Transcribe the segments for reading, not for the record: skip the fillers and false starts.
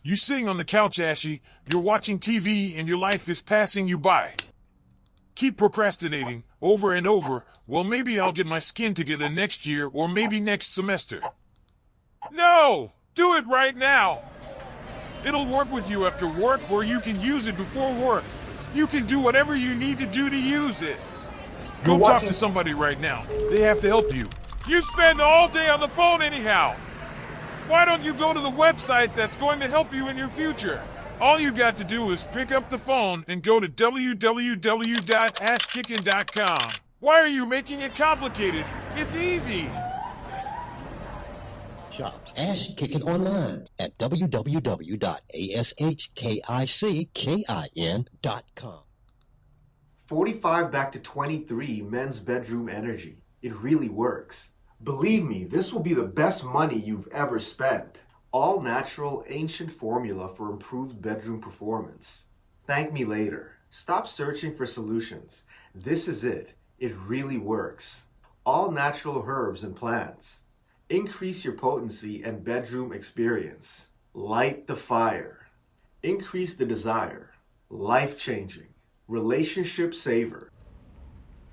You sitting on the couch, Ashy, you're watching TV and your life is passing you by. Keep procrastinating over and over. Well, maybe I'll get my skin together next year or maybe next semester. No! Do it right now! It'll work with you after work or you can use it before work. You can do whatever you need to do to use it. Go talk to somebody right now. They have to help you. You spend all day on the phone anyhow. Why don't you go to the website that's going to help you in your future? All you got to do is pick up the phone and go to www.ashkickin.com. Why are you making it complicated? It's easy. Shop Ash Kickin online at www.ashkickin.com. 45 back to 23 men's bedroom energy. It really works. Believe me, this will be the best money you've ever spent. All natural, ancient formula for improved bedroom performance. Thank me later. Stop searching for solutions. This is it. It really works. All natural herbs and plants. Increase your potency and bedroom experience. Light the fire. Increase the desire. Life-changing. Relationship saver.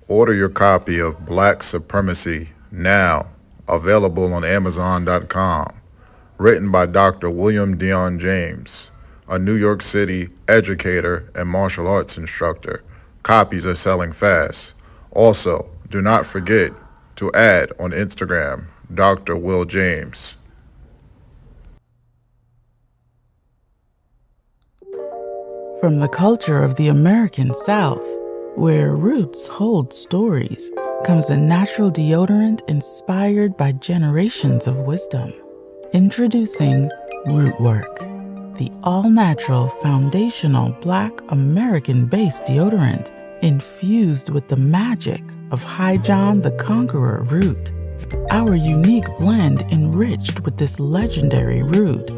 Order your copy of Black Supremacy now. Available on Amazon.com. Written by Dr. William Dion James, a New York City educator and martial arts instructor. Copies are selling fast. Also, do not forget to add on Instagram, Dr. Will James. From the culture of the American South, where roots hold stories, comes a natural deodorant inspired by generations of wisdom. Introducing Rootwork, the all-natural foundational Black American-based deodorant infused with the magic of High John the Conqueror root. Our unique blend enriched with this legendary root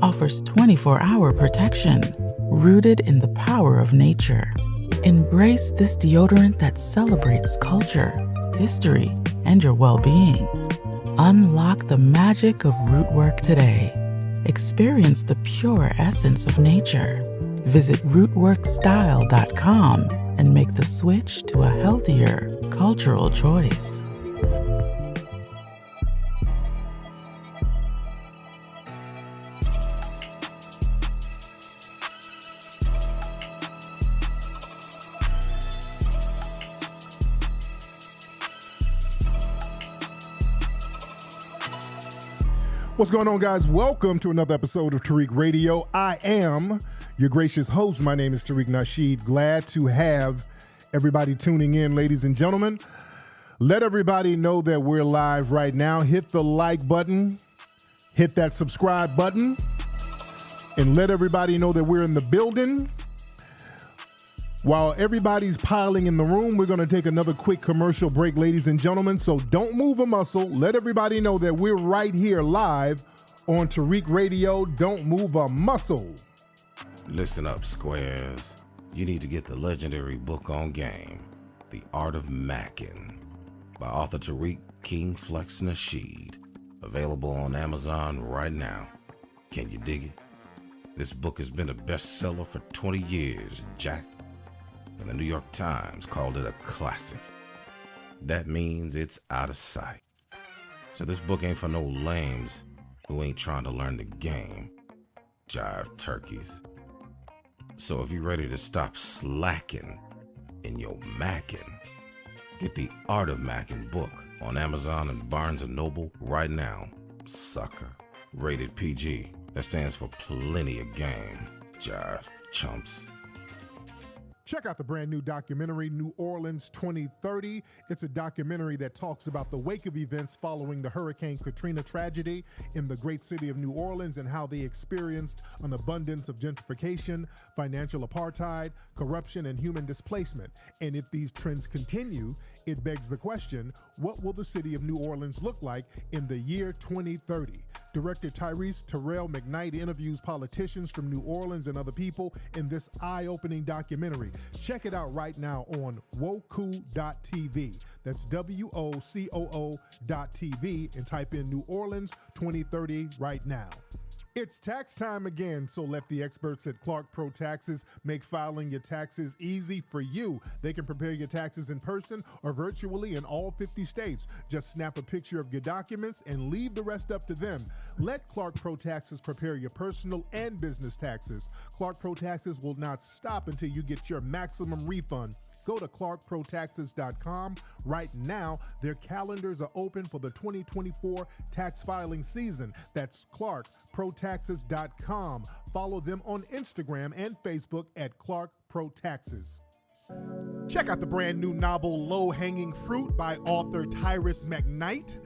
offers 24-hour protection, rooted in the power of nature. Embrace this deodorant that celebrates culture, history, and your well-being. Unlock the magic of Rootwork today. Experience the pure essence of nature. Visit rootworkstyle.com and make the switch to a healthier cultural choice. What's going on, guys? Welcome to another episode of Tariq Radio. I am your gracious host. My name is Tariq Nasheed. Glad to have everybody tuning in, ladies and gentlemen. Let everybody know that we're live right now. Hit the like button, hit that subscribe button, and let everybody know that we're in the building. While everybody's piling in the room, we're going to take another quick commercial break, ladies and gentlemen. So don't move a muscle. Let everybody know that we're right here live on Tariq Radio. Don't move a muscle. Listen up, squares. You need to get the legendary book on game, The Art of Mackin, by author Tariq Kingflex818. Available on Amazon right now. Can you dig it? This book has been a bestseller for 20 years, Jack. And the New York Times called it a classic. That means it's out of sight. So this book ain't for no lames who ain't trying to learn the game. Jive turkeys. So if you're ready to stop slacking in your mackin', get the Art of Mackin' book on Amazon and Barnes & Noble right now. Sucker. Rated PG. That stands for plenty of game. Jive chumps. Check out the brand new documentary, New Orleans 2030. It's a documentary that talks about the wake of events following the Hurricane Katrina tragedy in the great city of New Orleans and how they experienced an abundance of gentrification, financial apartheid, corruption, and human displacement. And if these trends continue, it begs the question, what will the city of New Orleans look like in the year 2030? Director Tyrese Terrell McKnight interviews politicians from New Orleans and other people in this eye-opening documentary. Check it out right now on woku.tv. That's WOCOO.tv and type in New Orleans 2030 right now. It's tax time again, so let the experts at Clark Pro Taxes make filing your taxes easy for you. They can prepare your taxes in person or virtually in all 50 states. Just snap a picture of your documents and leave the rest up to them. Let Clark Pro Taxes prepare your personal and business taxes. Clark Pro Taxes will not stop until you get your maximum refund. Go to clarkprotaxes.com right now. Their calendars are open for the 2024 tax filing season. That's clarkprotaxes.com. Follow them on Instagram and Facebook at Clark Pro Taxes. Check out the brand new novel Low Hanging Fruit by author Tyrus McKnight.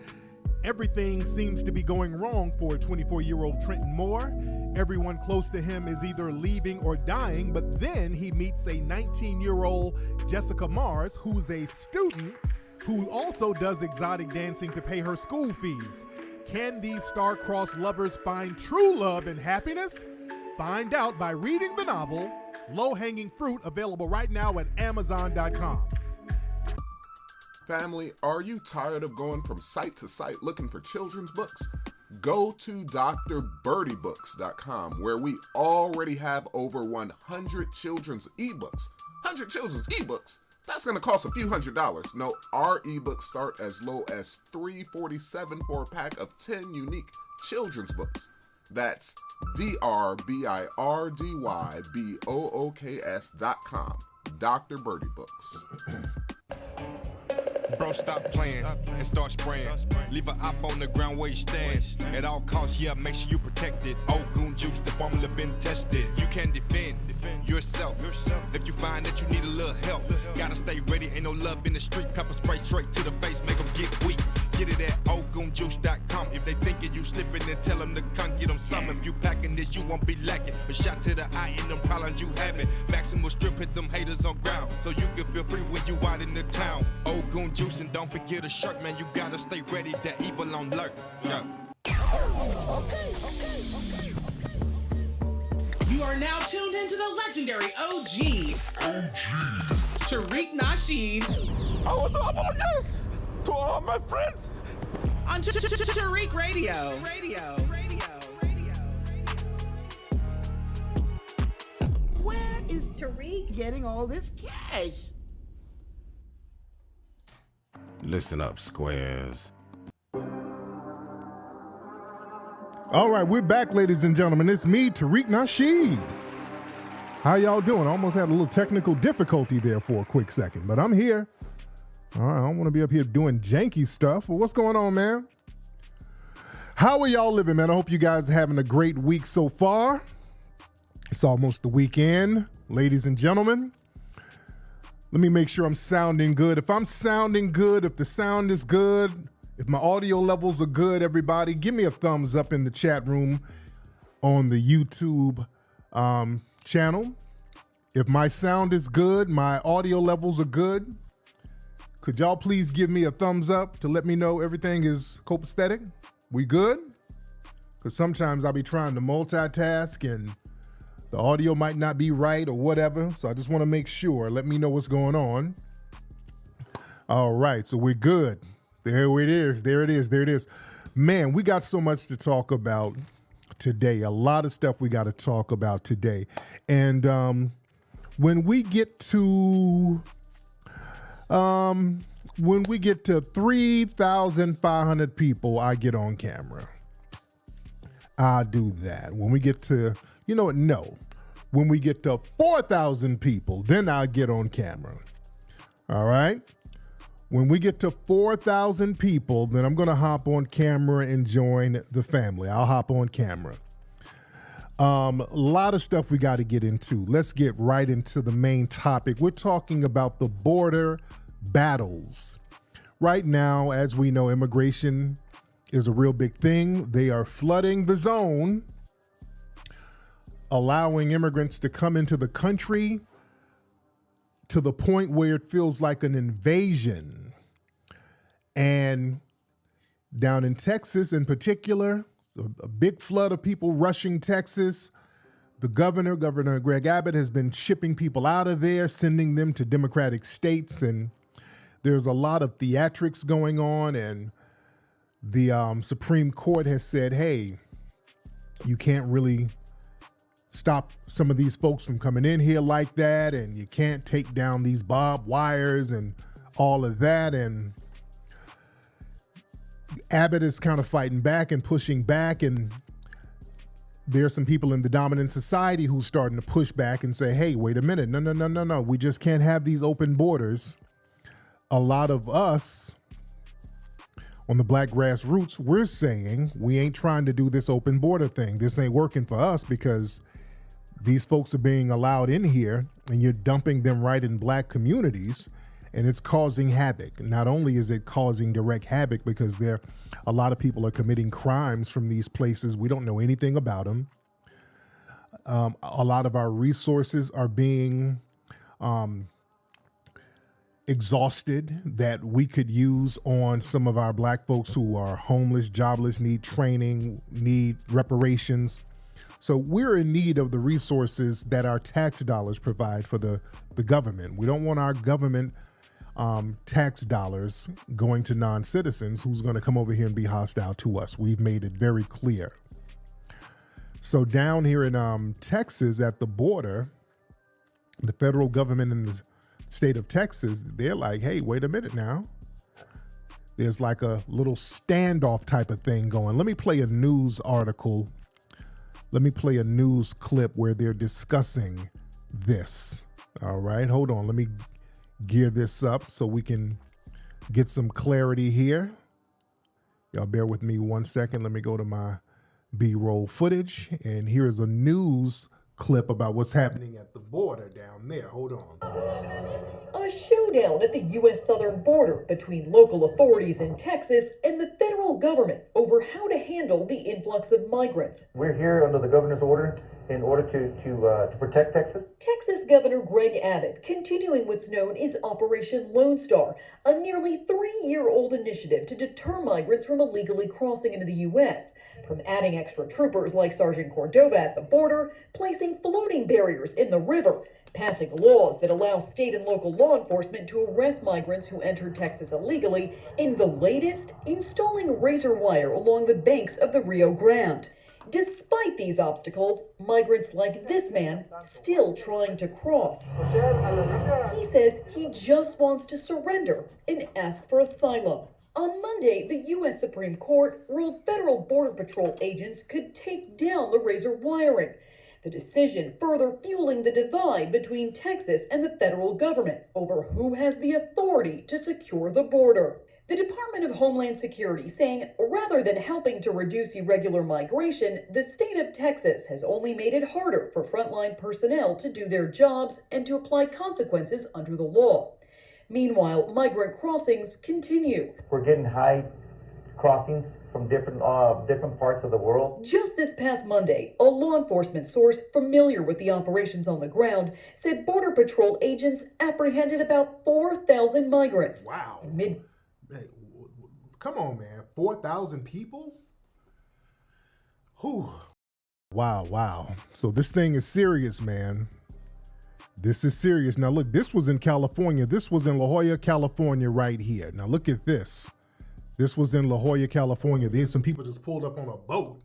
Everything seems to be going wrong for 24-year-old Trenton Moore. Everyone close to him is either leaving or dying, but then he meets a 19-year-old Jessica Mars, who's a student who also does exotic dancing to pay her school fees. Can these star-crossed lovers find true love and happiness? Find out by reading the novel Low Hanging Fruit, available right now at Amazon.com. Family, are you tired of going from site to site looking for children's books? Go to drbirdybooks.com, where we already have over 100 children's ebooks. 100 children's ebooks? That's going to cost a few $100s. No, our ebooks start as low as $347 for a pack of 10 unique children's books. That's DRBIRDYBOOKS.com. Dr. Birdie Books. Bro, stop playing and start spraying. Leave a op on the ground where you stand. At all costs, yeah, make sure you protect it. Ogun juice, the formula been tested. You can defend yourself. If you find that you need a little help, gotta stay ready. Ain't no love in the street. Pepper spray straight to the face, make them get weak. Get it at ogunjuice.com. If they thinking you slipping, then tell them to come get them some. If you packing this, you won't be lacking. A shot to the eye and them problems you having. Maximal strip, hit them haters on ground, so you can feel free when you out in the town. Ogun juice, and don't forget a shirt, man. You gotta stay ready. That evil on alert. Yeah. Okay. You are now tuned into the legendary OG. Tariq Nasheed. I want to apologize to all my friends. On Tariq Radio. Where is Tariq getting all this cash? Listen up, squares. All right, we're back, ladies and gentlemen. It's me, Tariq Nasheed. How y'all doing? I almost had a little technical difficulty there for a quick second, but I'm here. All right, I don't want to be up here doing janky stuff. Well, what's going on, man? How are y'all living, man? I hope you guys are having a great week so far. It's almost the weekend, ladies and gentlemen. Let me make sure I'm sounding good. If I'm sounding good, if the sound is good, if my audio levels are good, everybody, give me a thumbs up in the chat room on the YouTube channel. If my sound is good, my audio levels are good, could y'all please give me a thumbs up to let me know everything is copacetic? We good? Because sometimes I'll be trying to multitask and the audio might not be right or whatever. So I just want to make sure. Let me know what's going on. All right, so we're good. There it is. Man, we got so much to talk about today. A lot of stuff we got to talk about today. And when we get to 3,500 people, I get on camera. I do that. When we get to, you know what? No. When we get to 4,000 people, then I'll get on camera. All right? When we get to 4,000 people, then I'm going to hop on camera and join the family. I'll hop on camera. A lot of stuff we got to get into. Let's get right into the main topic. We're talking about the border battles. Right now, as we know, immigration is a real big thing. They are flooding the zone, allowing immigrants to come into the country to the point where it feels like an invasion. And down in Texas in particular, a big flood of people rushing Texas. The Governor Greg Abbott, has been shipping people out of there, sending them to Democratic states. And there's a lot of theatrics going on. And the Supreme Court has said, hey, You can't really stop some of these folks from coming in here like that, and you can't take down these barbed wires and all of that. And Abbott is kind of fighting back and pushing back, and there's some people in the dominant society who's starting to push back and say, hey, wait a minute, no, we just can't have these open borders. A lot of us on the black grassroots, we're saying we ain't trying to do this open border thing. This ain't working for us because these folks are being allowed in here and you're dumping them right in black communities, and it's causing havoc. Not only is it causing direct havoc because a lot of people are committing crimes from these places. We don't know anything about them. A lot of our resources are being exhausted that we could use on some of our black folks who are homeless, jobless, need training, need reparations. So we're in need of the resources that our tax dollars provide for the government. We don't want our government tax dollars going to non-citizens who's going to come over here and be hostile to us. We've made it very clear. So down here in Texas at the border, the federal government in the state of Texas, they're like, hey, wait a minute now. There's like a little standoff type of thing going. Let me play a news article. Let me play a news clip where they're discussing this. All right, hold on. Let me gear this up so we can get some clarity here. Y'all bear with me 1 second. Let me go to my B-roll footage. And here is a news clip about what's happening at the border down there. Hold on. A showdown at the U.S. southern border between local authorities in Texas and the federal government over how to handle the influx of migrants. We're here under the governor's order in order to protect Texas. Texas Governor Greg Abbott continuing what's known as Operation Lone Star, a nearly 3-year-old initiative to deter migrants from illegally crossing into the U.S., from adding extra troopers like Sergeant Cordova at the border, placing floating barriers in the river, passing laws that allow state and local law enforcement to arrest migrants who entered Texas illegally, and the latest, installing razor wire along the banks of the Rio Grande. Despite these obstacles, migrants like this man still trying to cross. He says he just wants to surrender and ask for asylum. On Monday, the U.S. Supreme Court ruled federal Border Patrol agents could take down the razor wiring. The decision further fueling the divide between Texas and the federal government over who has the authority to secure the border. The Department of Homeland Security saying rather than helping to reduce irregular migration, the state of Texas has only made it harder for frontline personnel to do their jobs and to apply consequences under the law. Meanwhile, migrant crossings continue. We're getting high crossings from different parts of the world. Just this past Monday, a law enforcement source familiar with the operations on the ground said Border Patrol agents apprehended about 4,000 migrants. Wow. Hey, come on, man. 4,000 people? Whew. Wow. So this thing is serious, man. This is serious. Now, look, this was in California. This was in La Jolla, California right here. Now, look at this. This was in La Jolla, California. There's some people just pulled up on a boat.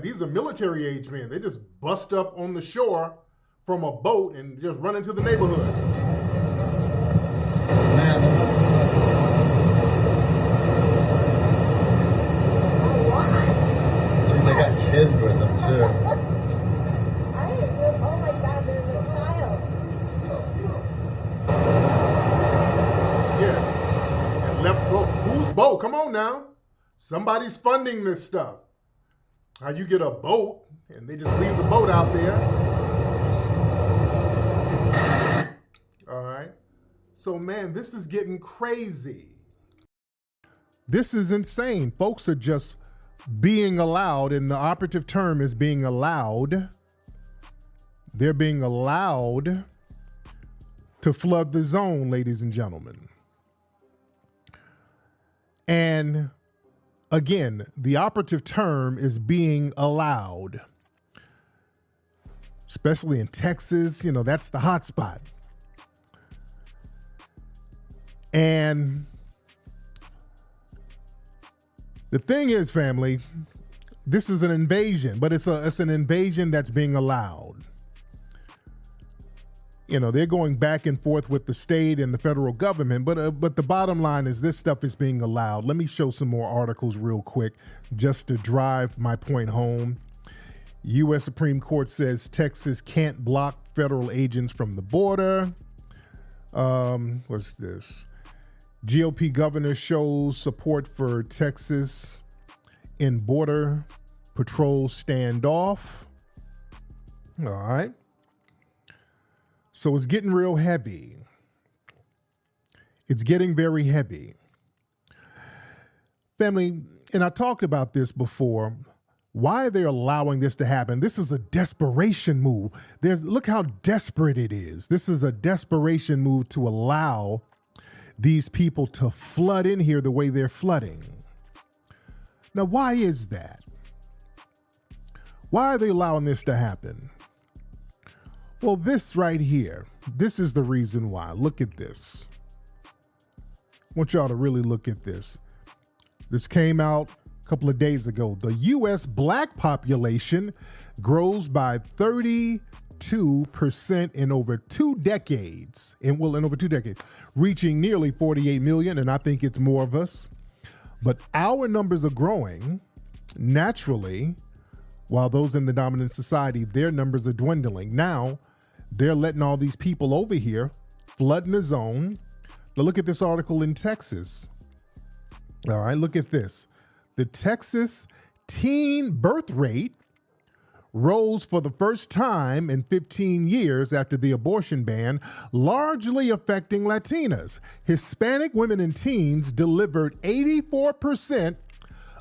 These are military age men. They just bust up on the shore from a boat and just run into the neighborhood. They got kids with them too. Oh my God, there's a child. Yeah. And left boat. Whose boat? Come on now. Somebody's funding this stuff. How you get a boat and they just leave the boat out there. All right. So, man, this is getting crazy. This is insane. Folks are just being allowed, and the operative term is being allowed. They're being allowed to flood the zone, ladies and gentlemen. And Again, the operative term is being allowed, especially in Texas. You know, that's the hot spot. And the thing is, family, this is an invasion, but it's an invasion that's being allowed. You know, they're going back and forth with the state and the federal government, but the bottom line is this stuff is being allowed. Let me show some more articles real quick just to drive my point home. U.S. Supreme Court says Texas can't block federal agents from the border. What's this? GOP governor shows support for Texas in border patrol standoff. All right. So it's getting real heavy. It's getting very heavy. Family, and I talked about this before. Why are they allowing this to happen? This is a desperation move. Look how desperate it is. This is a desperation move to allow these people to flood in here the way they're flooding. Now, why is that? Why are they allowing this to happen? Well, this right here, this is the reason why. Look at this. I want y'all to really look at this. This came out a couple of days ago. The U.S. black population grows by 32% in over 2 decades, reaching nearly 48 million, and I think it's more of us. But our numbers are growing naturally, while those in the dominant society, their numbers are dwindling. Now, they're letting all these people over here flooding the zone. Now look at this article in Texas. All right, look at this. The Texas teen birth rate rose for the first time in 15 years after the abortion ban, largely affecting Latinas. Hispanic women and teens delivered 84%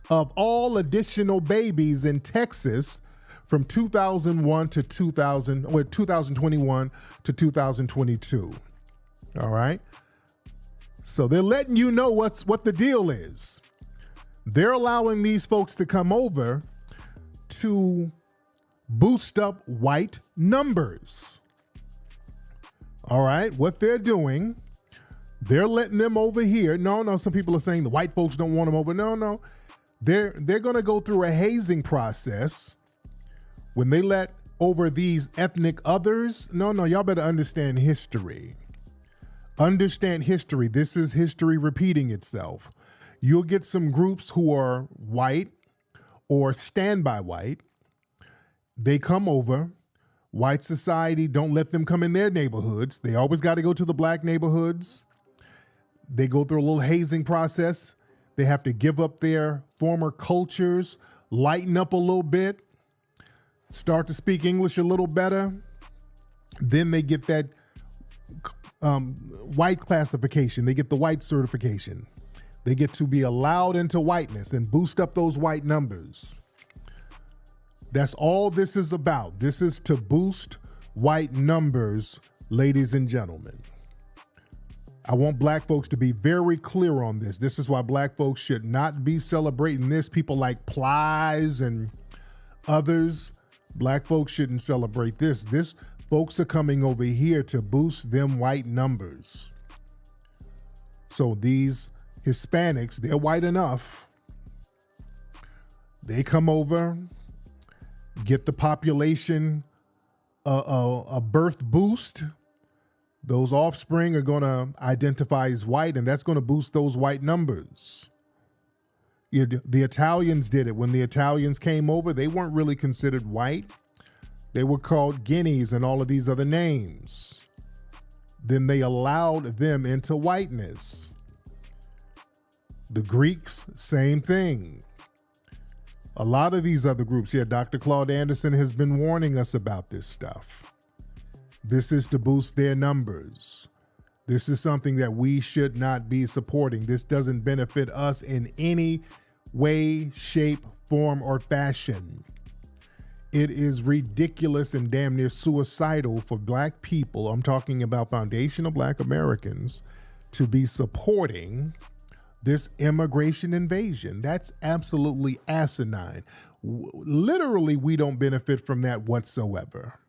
of all additional babies in Texas from 2021 to 2022. All right. So they're letting you know what the deal is. They're allowing these folks to come over to boost up white numbers. All right. What they're doing, they're letting them over here. No, some people are saying the white folks don't want them over. No. They're going to go through a hazing process when they let over these ethnic others. No, y'all better understand history. Understand history. This is history repeating itself. You'll get some groups who are white or standby white. They come over. White society don't let them come in their neighborhoods. They always got to go to the black neighborhoods. They go through a little hazing process. They have to give up their former cultures, lighten up a little bit, start to speak English a little better. Then they get that white classification. They get the white certification. They get to be allowed into whiteness and boost up those white numbers. That's all this is about. This is to boost white numbers, ladies and gentlemen. I want black folks to be very clear on this. This is why black folks should not be celebrating this. People like Plies and others, black folks shouldn't celebrate this. This folks are coming over here to boost them white numbers. So these Hispanics, they're white enough. They come over, get the population a birth boost. Those offspring are going to identify as white, and that's going to boost those white numbers. The Italians did it. When the Italians came over, they weren't really considered white. They were called guineas and all of these other names. Then they allowed them into whiteness. The Greeks, same thing. A lot of these other groups, Dr. Claude Anderson has been warning us about this stuff. This is to boost their numbers. This is something that we should not be supporting. This doesn't benefit us in any way, shape, form, or fashion. It is ridiculous and damn near suicidal for black people, I'm talking about foundational black Americans, to be supporting this immigration invasion. That's absolutely asinine. Literally, we don't benefit from that whatsoever.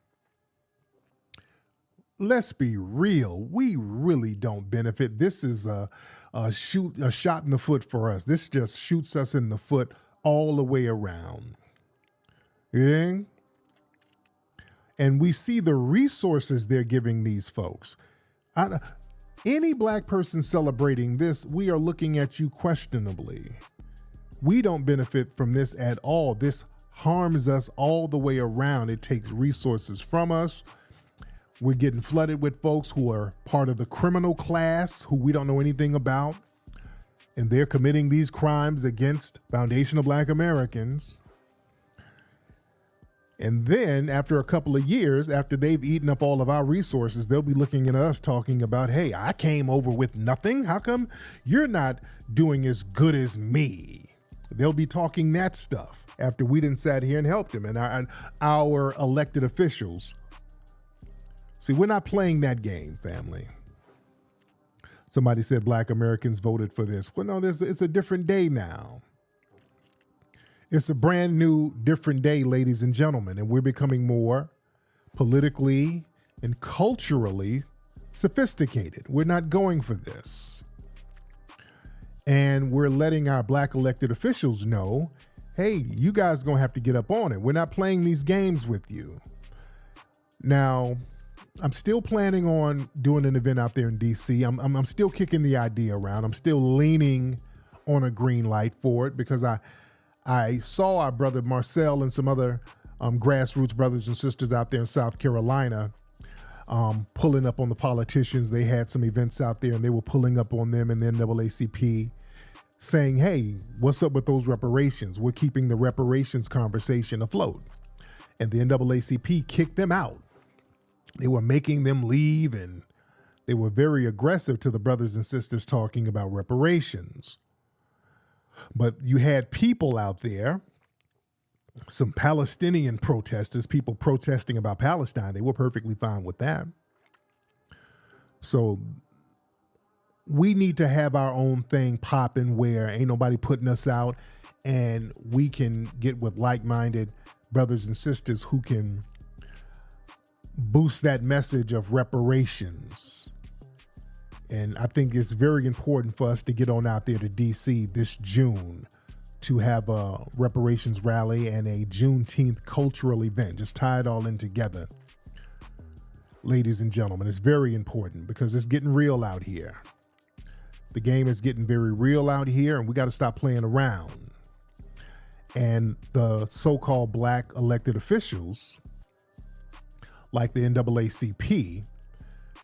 Let's be real. We really don't benefit. This is a shot in the foot for us. This just shoots us in the foot all the way around. Yeah? And we see the resources they're giving these folks. Any black person celebrating this, we are looking at you questionably. We don't benefit from this at all. This harms us all the way around. It takes resources from us. We're getting flooded with folks who are part of the criminal class who we don't know anything about. And they're committing these crimes against foundational black Americans. And then after a couple of years, after they've eaten up all of our resources, they'll be looking at us talking about, hey, I came over with nothing. How come you're not doing as good as me? They'll be talking that stuff after we didn't sat here and helped them and our elected officials. See, we're not playing that game, family. Somebody said black Americans voted for this. Well, no, it's a different day now. It's a brand new, different day, ladies and gentlemen, and we're becoming more politically and culturally sophisticated. We're not going for this. And we're letting our black elected officials know, hey, you guys are going to have to get up on it. We're not playing these games with you. Now, I'm still planning on doing an event out there in DC. I'm still kicking the idea around. I'm still leaning on a green light for it because I saw our brother Marcel and some other grassroots brothers and sisters out there in South Carolina pulling up on the politicians. They had some events out there and they were pulling up on them and the NAACP saying, hey, what's up with those reparations? We're keeping the reparations conversation afloat. And the NAACP kicked them out. They were making them leave and they were very aggressive to the brothers and sisters talking about reparations. But you had people out there, some Palestinian protesters, people protesting about Palestine. They were perfectly fine with that. So we need to have our own thing popping where ain't nobody putting us out and we can get with like-minded brothers and sisters who can boost that message of reparations. And I think it's very important for us to get on out there to DC this June to have a reparations rally and a Juneteenth cultural event. Just tie it all in together. Ladies and gentlemen, it's very important because it's getting real out here. The game is getting very real out here and we got to stop playing around. And the so-called black elected officials, like the NAACP,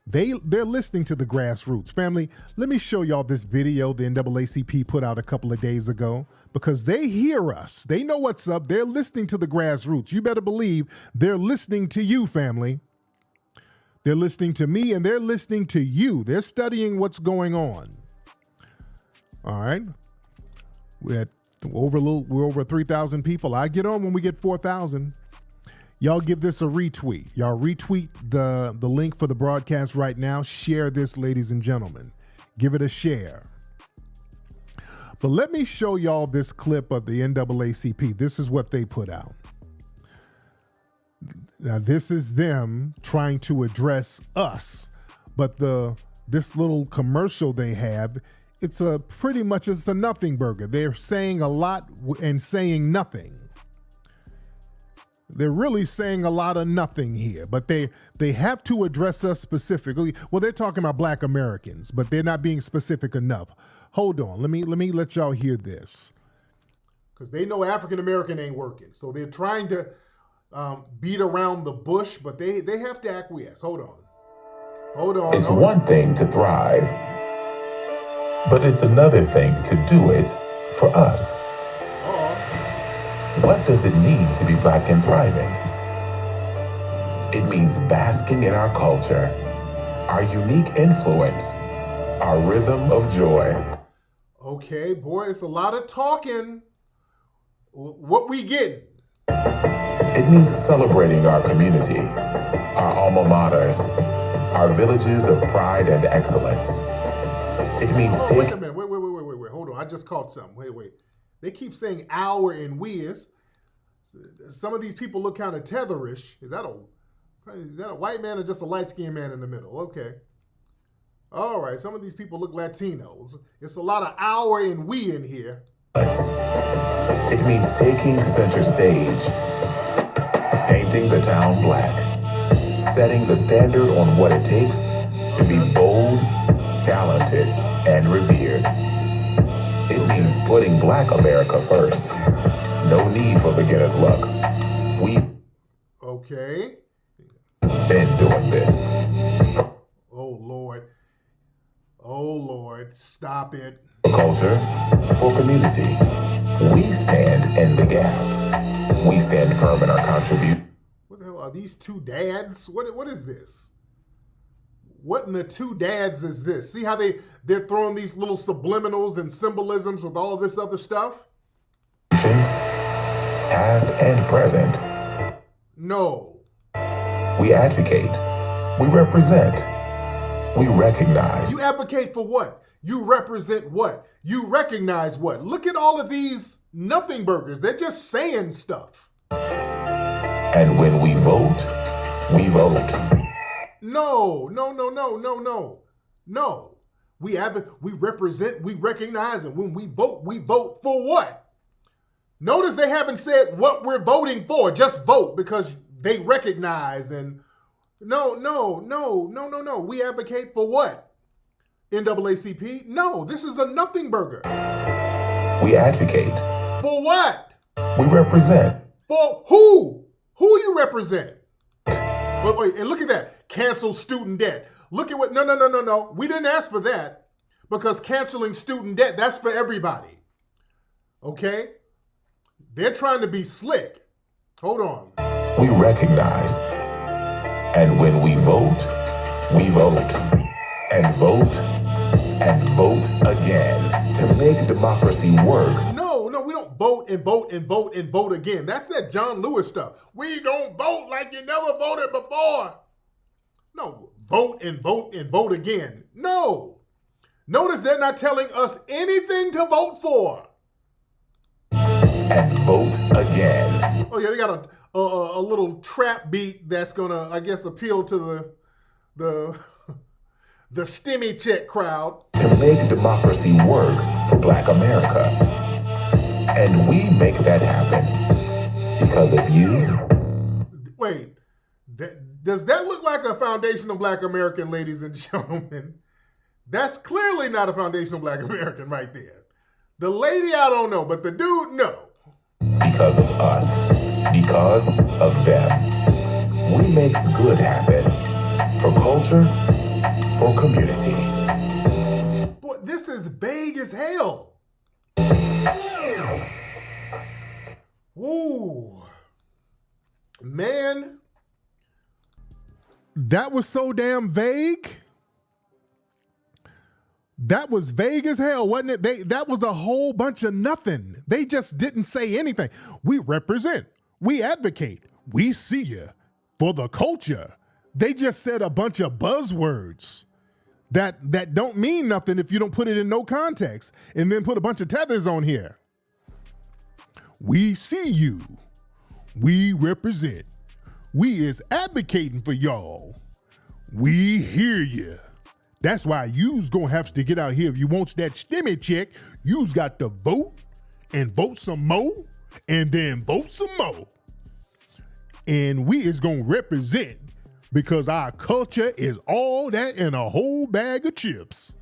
they're listening to the grassroots. Family, let me show y'all this video the NAACP put out a couple of days ago because they hear us. They know what's up. They're listening to the grassroots. You better believe they're listening to you, family. They're listening to me and they're listening to you. They're studying what's going on. All right. We're over 3,000 people. I get on when we get 4,000. Y'all give this a retweet. Y'all retweet the link for the broadcast right now. Share this, ladies and gentlemen. Give it a share. But let me show y'all this clip of the NAACP. This is what they put out. Now, this is them trying to address us. But this little commercial they have, it's a nothing burger. They're saying a lot and saying nothing. They're really saying a lot of nothing here, but they have to address us specifically. Well, they're talking about black Americans, but they're not being specific enough. Hold on, let me let y'all hear this. Because they know African American ain't working. So they're trying to beat around the bush, but they have to acquiesce. Hold on. It's one thing to thrive, but it's another thing to do it for us. What does it mean to be black and thriving? It means basking in our culture, our unique influence, our rhythm of joy. Okay, boy, it's a lot of talking. What we get? It means celebrating our community, our alma maters, our villages of pride and excellence. It means Wait a minute. Wait. Hold I just caught something. Wait. They keep saying our and we. Some of these people look kind of tetherish. Is that a white man or just a light-skinned man in the middle? Okay. All right. Some of these people look Latinos. It's a lot of our and we in here. It means taking center stage, painting the town black, setting the standard on what it takes to be bold, talented, and revered. It means putting Black America first. No need for beginner's luck. We've Okay. been doing this. Oh, Lord. Stop it. Culture for community. We stand in the gap. We stand firm in our contribution. What the hell are these two dads? What is this? What in the two dads is this? See how they're throwing these little subliminals and symbolisms with all this other stuff? Past and present. No. We advocate. We represent. We recognize. You advocate for what? You represent what? You recognize what? Look at all of these nothing burgers. They're just saying stuff. And when we vote, we vote. No. We represent, we recognize, and when we vote for what? Notice they haven't said what we're voting for. Just vote because they recognize and no. We advocate for what? NAACP? No, this is a nothing burger. We advocate. For what? We represent. For who? Who you represent? Wait, and look at that. Cancel student debt. Look at what, no. We didn't ask for that because canceling student debt, that's for everybody. Okay? They're trying to be slick. Hold on. We recognize. And when we vote and vote and vote again to make democracy work. No, we don't vote and vote again. That's that John Lewis stuff. We don't vote like you never voted before. No, vote and vote again. No. Notice they're not telling us anything to vote for. And vote again. Oh yeah, they got a little trap beat that's gonna, I guess, appeal to the stimmy check crowd. To make democracy work for Black America. And we make that happen because of you. Wait, does that look like a foundational Black American, ladies and gentlemen? That's clearly not a foundational Black American right there. The lady, I don't know, but the dude, no. Because of us, because of them, we make good happen for culture, for community. Boy, this is vague as hell. Woo. Man, that was so damn vague. That was vague as hell, wasn't it? That was a whole bunch of nothing. They just didn't say anything. We represent, we advocate, we see you for the culture. They just said a bunch of buzzwords that don't mean nothing if you don't put it in no context and then put a bunch of tethers on here. We see you. We represent. We is advocating for y'all. We hear you. That's why you's gonna have to get out here if you want that stimmy check. You's got to vote and vote some more and then vote some more. And we is gonna represent because our culture is all that and a whole bag of chips.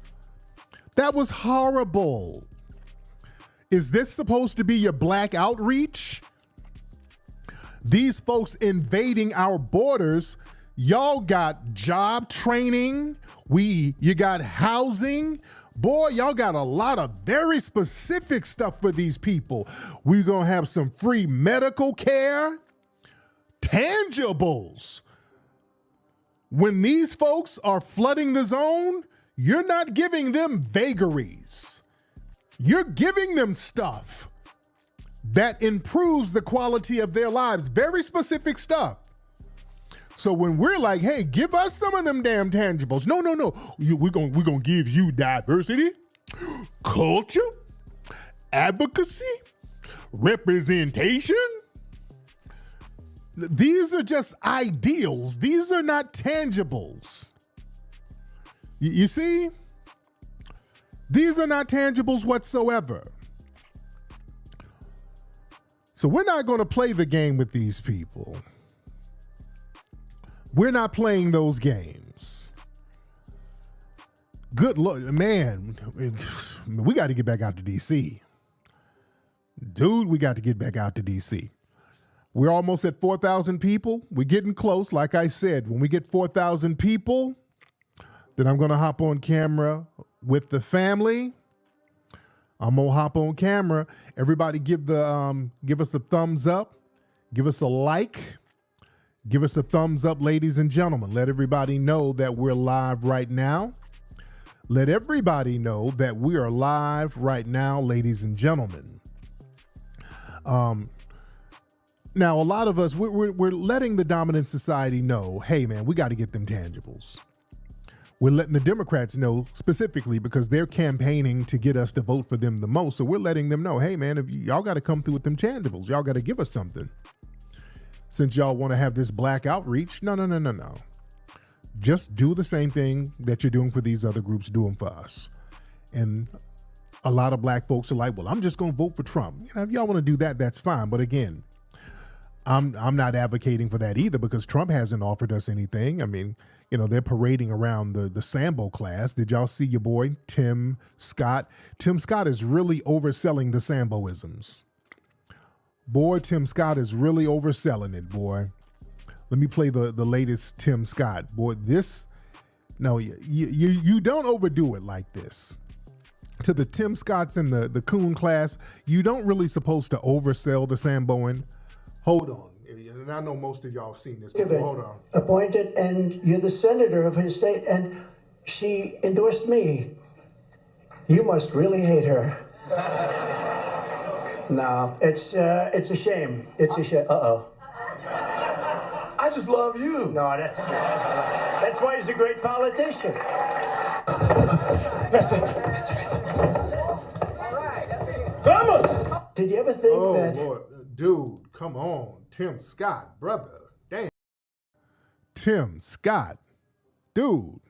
That was horrible. Is this supposed to be your Black outreach? These folks invading our borders, y'all got job training, you got housing. Boy, y'all got a lot of very specific stuff for these people. We're gonna have some free medical care, tangibles. When these folks are flooding the zone, you're not giving them vagaries. You're giving them stuff that improves the quality of their lives, very specific stuff. So when we're like, hey, give us some of them damn tangibles. No. We're gonna give you diversity, culture, advocacy, representation. These are just ideals. These are not tangibles. You see? These are not tangibles whatsoever. So we're not going to play the game with these people. We're not playing those games. Good Lord, man, we got to get back out to D.C. Dude, we got to get back out to D.C. We're almost at 4,000 people. We're getting close. Like I said, when we get 4,000 people, then I'm going to hop on camera with the family. I'm going to hop on camera. Everybody give us the thumbs up. Give us a like. Give us a thumbs up, ladies and gentlemen. Let everybody know that we're live right now. Let everybody know that we are live right now, ladies and gentlemen. Now, a lot of us, we're letting the dominant society know, hey, man, we got to get them tangibles. We're letting the Democrats know specifically because they're campaigning to get us to vote for them the most. So we're letting them know, hey, man, if y'all got to come through with them tangibles. Y'all got to give us something. Since y'all want to have this black outreach, no. Just do the same thing that you're doing for these other groups, do them for us. And a lot of black folks are like, well, I'm just going to vote for Trump. You know, if y'all want to do that, that's fine. But again, I'm not advocating for that either because Trump hasn't offered us anything. I mean, you know, they're parading around the Sambo class. Did y'all see your boy, Tim Scott? Tim Scott is really overselling the Samboisms. Boy, Tim Scott is really overselling it, boy. Let me play the latest Tim Scott. Boy, you don't overdo it like this. To the Tim Scotts in the Coon class, you don't really supposed to oversell the Samboan. Hold on. And I know most of y'all have seen this before. Hold on. Appointed, and you're the senator of his state, and she endorsed me. You must really hate her. No, it's a shame. It's a shame. Uh-oh. I just love you. No, that's why he's a great politician. Vamos! Did you ever think that? Oh, Lord. Dude, come on. Tim Scott, brother. Damn. Tim Scott. Dude.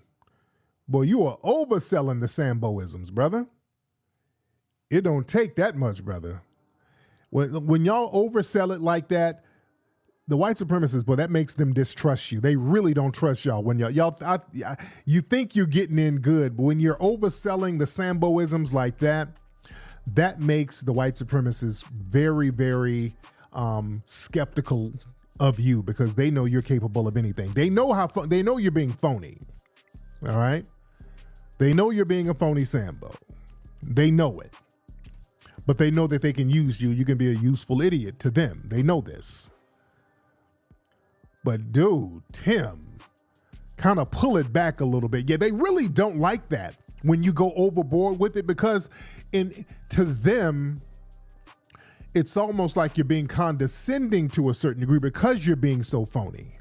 Boy, you are overselling the Samboisms, brother. It don't take that much, brother. When y'all oversell it like that, the white supremacists, boy, that makes them distrust you. They really don't trust y'all. When you think you're getting in good, but when you're overselling the Samboisms like that, that makes the white supremacists very, very skeptical of you because they know you're capable of anything. They know they know you're being phony. All right, they know you're being a phony Sambo. They know it. But they know that they can use you. You can be a useful idiot to them. They know this. But dude, Tim, kind of pull it back a little bit. Yeah, they really don't like that when you go overboard with it because to them, it's almost like you're being condescending to a certain degree because you're being so phony.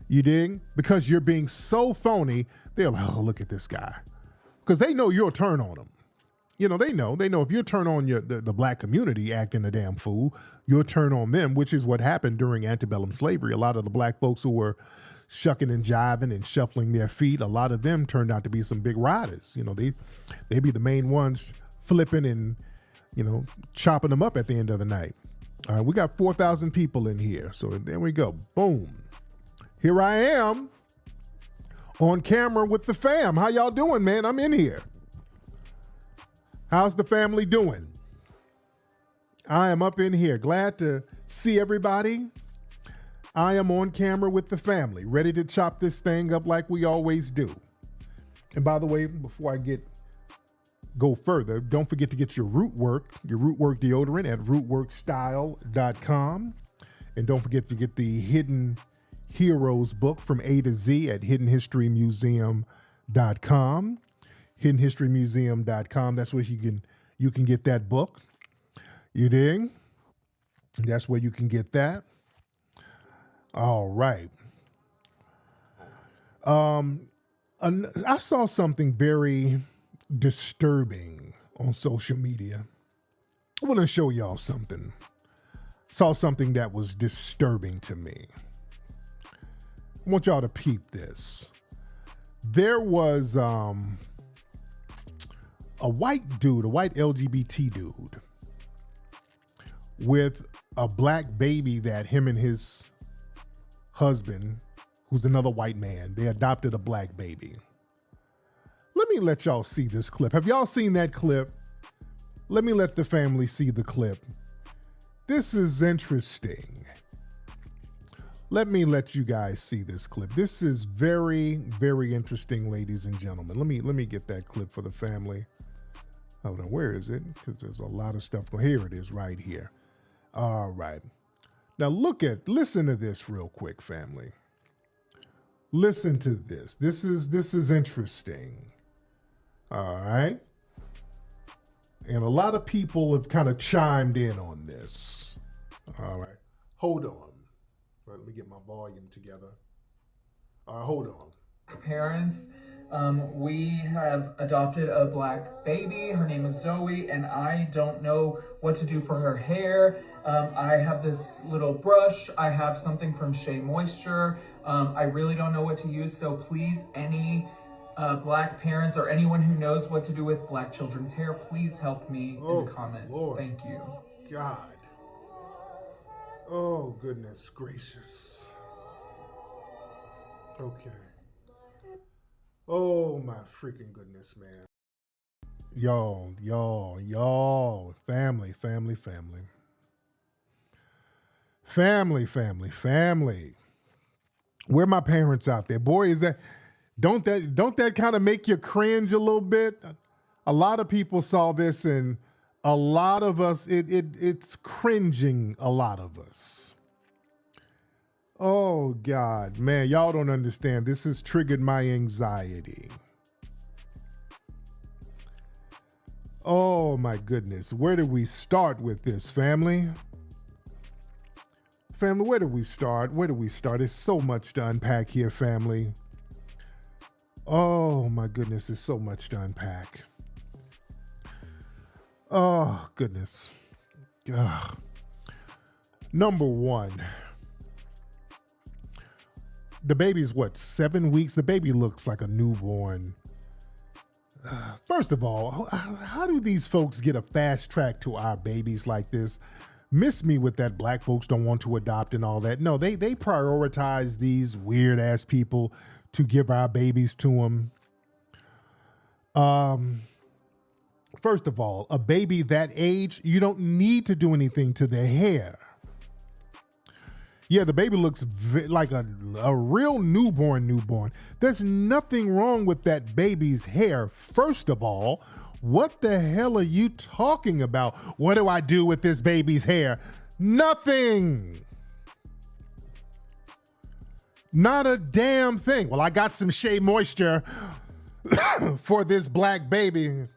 You dig? Because you're being so phony, they're like, oh, look at this guy. Because they know you'll turn on them. You know, they know if you turn on the black community acting a damn fool, you'll turn on them, which is what happened during antebellum slavery. A lot of the black folks who were shucking and jiving and shuffling their feet, a lot of them turned out to be some big riders. You know, they be the main ones flipping and, you know, chopping them up at the end of the night. All right, we got 4,000 people in here. So there we go. Boom. Here I am on camera with the fam. How y'all doing, man? I'm in here. How's the family doing? I am up in here. Glad to see everybody. I am on camera with the family, ready to chop this thing up like we always do. And by the way, before I go further, don't forget to get your root work deodorant at rootworkstyle.com. And don't forget to get the Hidden Heroes book from A to Z at hiddenhistorymuseum.com. hiddenhistorymuseum.com. That's where you can get that book. You dig? That's where you can get that. All right. I saw something very disturbing on social media. I want to show y'all something. Saw something that was disturbing to me. I want y'all to peep this. There was a white dude, a white LGBT dude with a black baby that him and his husband, who's another white man, they adopted a black baby. Let me let y'all see this clip. Have y'all seen that clip? Let me let the family see the clip. This is interesting. Let me let you guys see this clip. This is very, very interesting, ladies and gentlemen. Let me get that clip for the family. Hold on, where is it? Because there's a lot of stuff. Here it is, right here. All right. Now listen to this real quick, family. Listen to this. This is interesting. All right. And a lot of people have kind of chimed in on this. All right. Hold on. Let me get my volume together. All right, hold on. Parents, we have adopted a black baby. Her name is Zoe, and I don't know what to do for her hair. I have this little brush. I have something from Shea Moisture. I really don't know what to use, so please, any black parents or anyone who knows what to do with black children's hair, please help me in the comments. Lord. Thank you. God. Oh, goodness gracious. Okay. Oh, my freaking goodness, man. Y'all, family. Where my parents out there? Boy, don't that kind of make you cringe a little bit? A lot of people saw this, and a lot of us, it's cringing a lot of us. Oh, God, man, y'all don't understand. This has triggered my anxiety. Oh, my goodness. Where do we start with this, family? Family, where do we start? There's so much to unpack here, family. Oh, my goodness, there's so much to unpack. Oh, goodness. Ugh. Number one, the baby's 7 weeks? The baby looks like a newborn. First of all, how do these folks get a fast track to our babies like this? Miss me with that black folks don't want to adopt and all that. No, they prioritize these weird ass people to give our babies to them. First of all, a baby that age, you don't need to do anything to their hair. Yeah, the baby looks like a real newborn. There's nothing wrong with that baby's hair. First of all, what the hell are you talking about? What do I do with this baby's hair? Nothing. Not a damn thing. Well, I got some Shea Moisture for this black baby.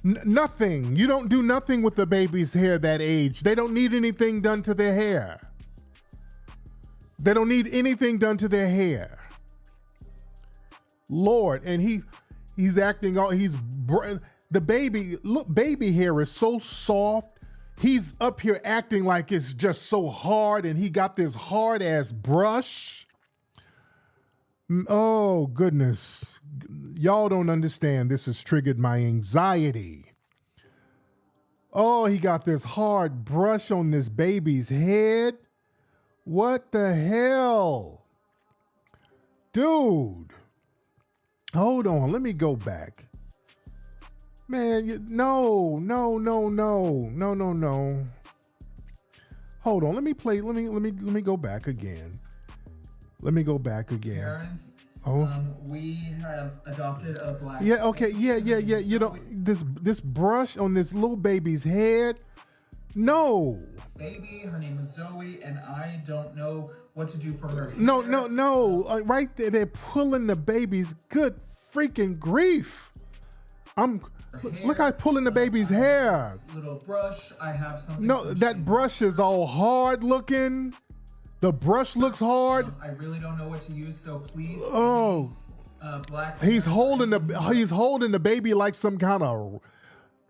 Nothing. You don't do nothing with the baby's hair that age. They don't need anything done to their hair. They don't need anything done to their hair. Lord, and he's acting all, the baby, look, baby hair is so soft. He's up here acting like it's just so hard, and he got this hard ass brush. Oh, goodness. Y'all don't understand. This has triggered my anxiety. Oh, he got this hard brush on this baby's head. What the hell? Dude. Hold on. Let me go back. Man, no. Hold on. Let me go back again. Parents, we have adopted a black. Yeah, okay, yeah. You know, this brush on this little baby's head. No. Baby, her name is Zoe, and I don't know what to do for her. No. Right there, they're pulling the baby's good freaking grief. Look, I pulling the baby's hair. Little brush, I have something. No, that brush is all hard looking. The brush looks hard. I really don't know what to use, so please. Oh, black. He's holding the baby like some kind of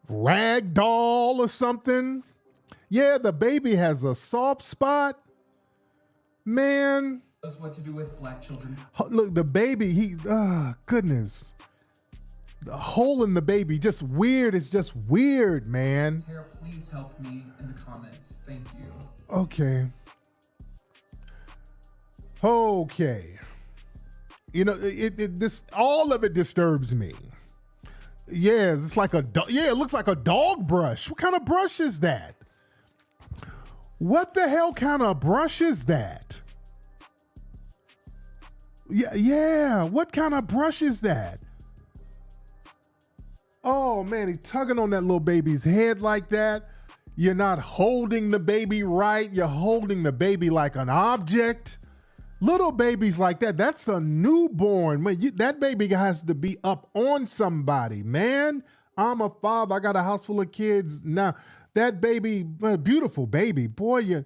rag doll or something. Yeah, the baby has a soft spot. Man. Knows what to do with black children. Look, the baby, goodness. The hole in the baby, just weird. It's just weird, man. Tara, please help me in the comments. Thank you. Okay. Okay. You know, this all of it disturbs me. Yes, it's like it looks like a dog brush. What kind of brush is that? What the hell kind of brush is that? Yeah, what kind of brush is that? Oh man, he's tugging on that little baby's head like that. You're not holding the baby right. You're holding the baby like an object. Little babies like that, that's a newborn. That baby has to be up on somebody, man. I'm a father. I got a house full of kids. Now, that baby, beautiful baby. Boy,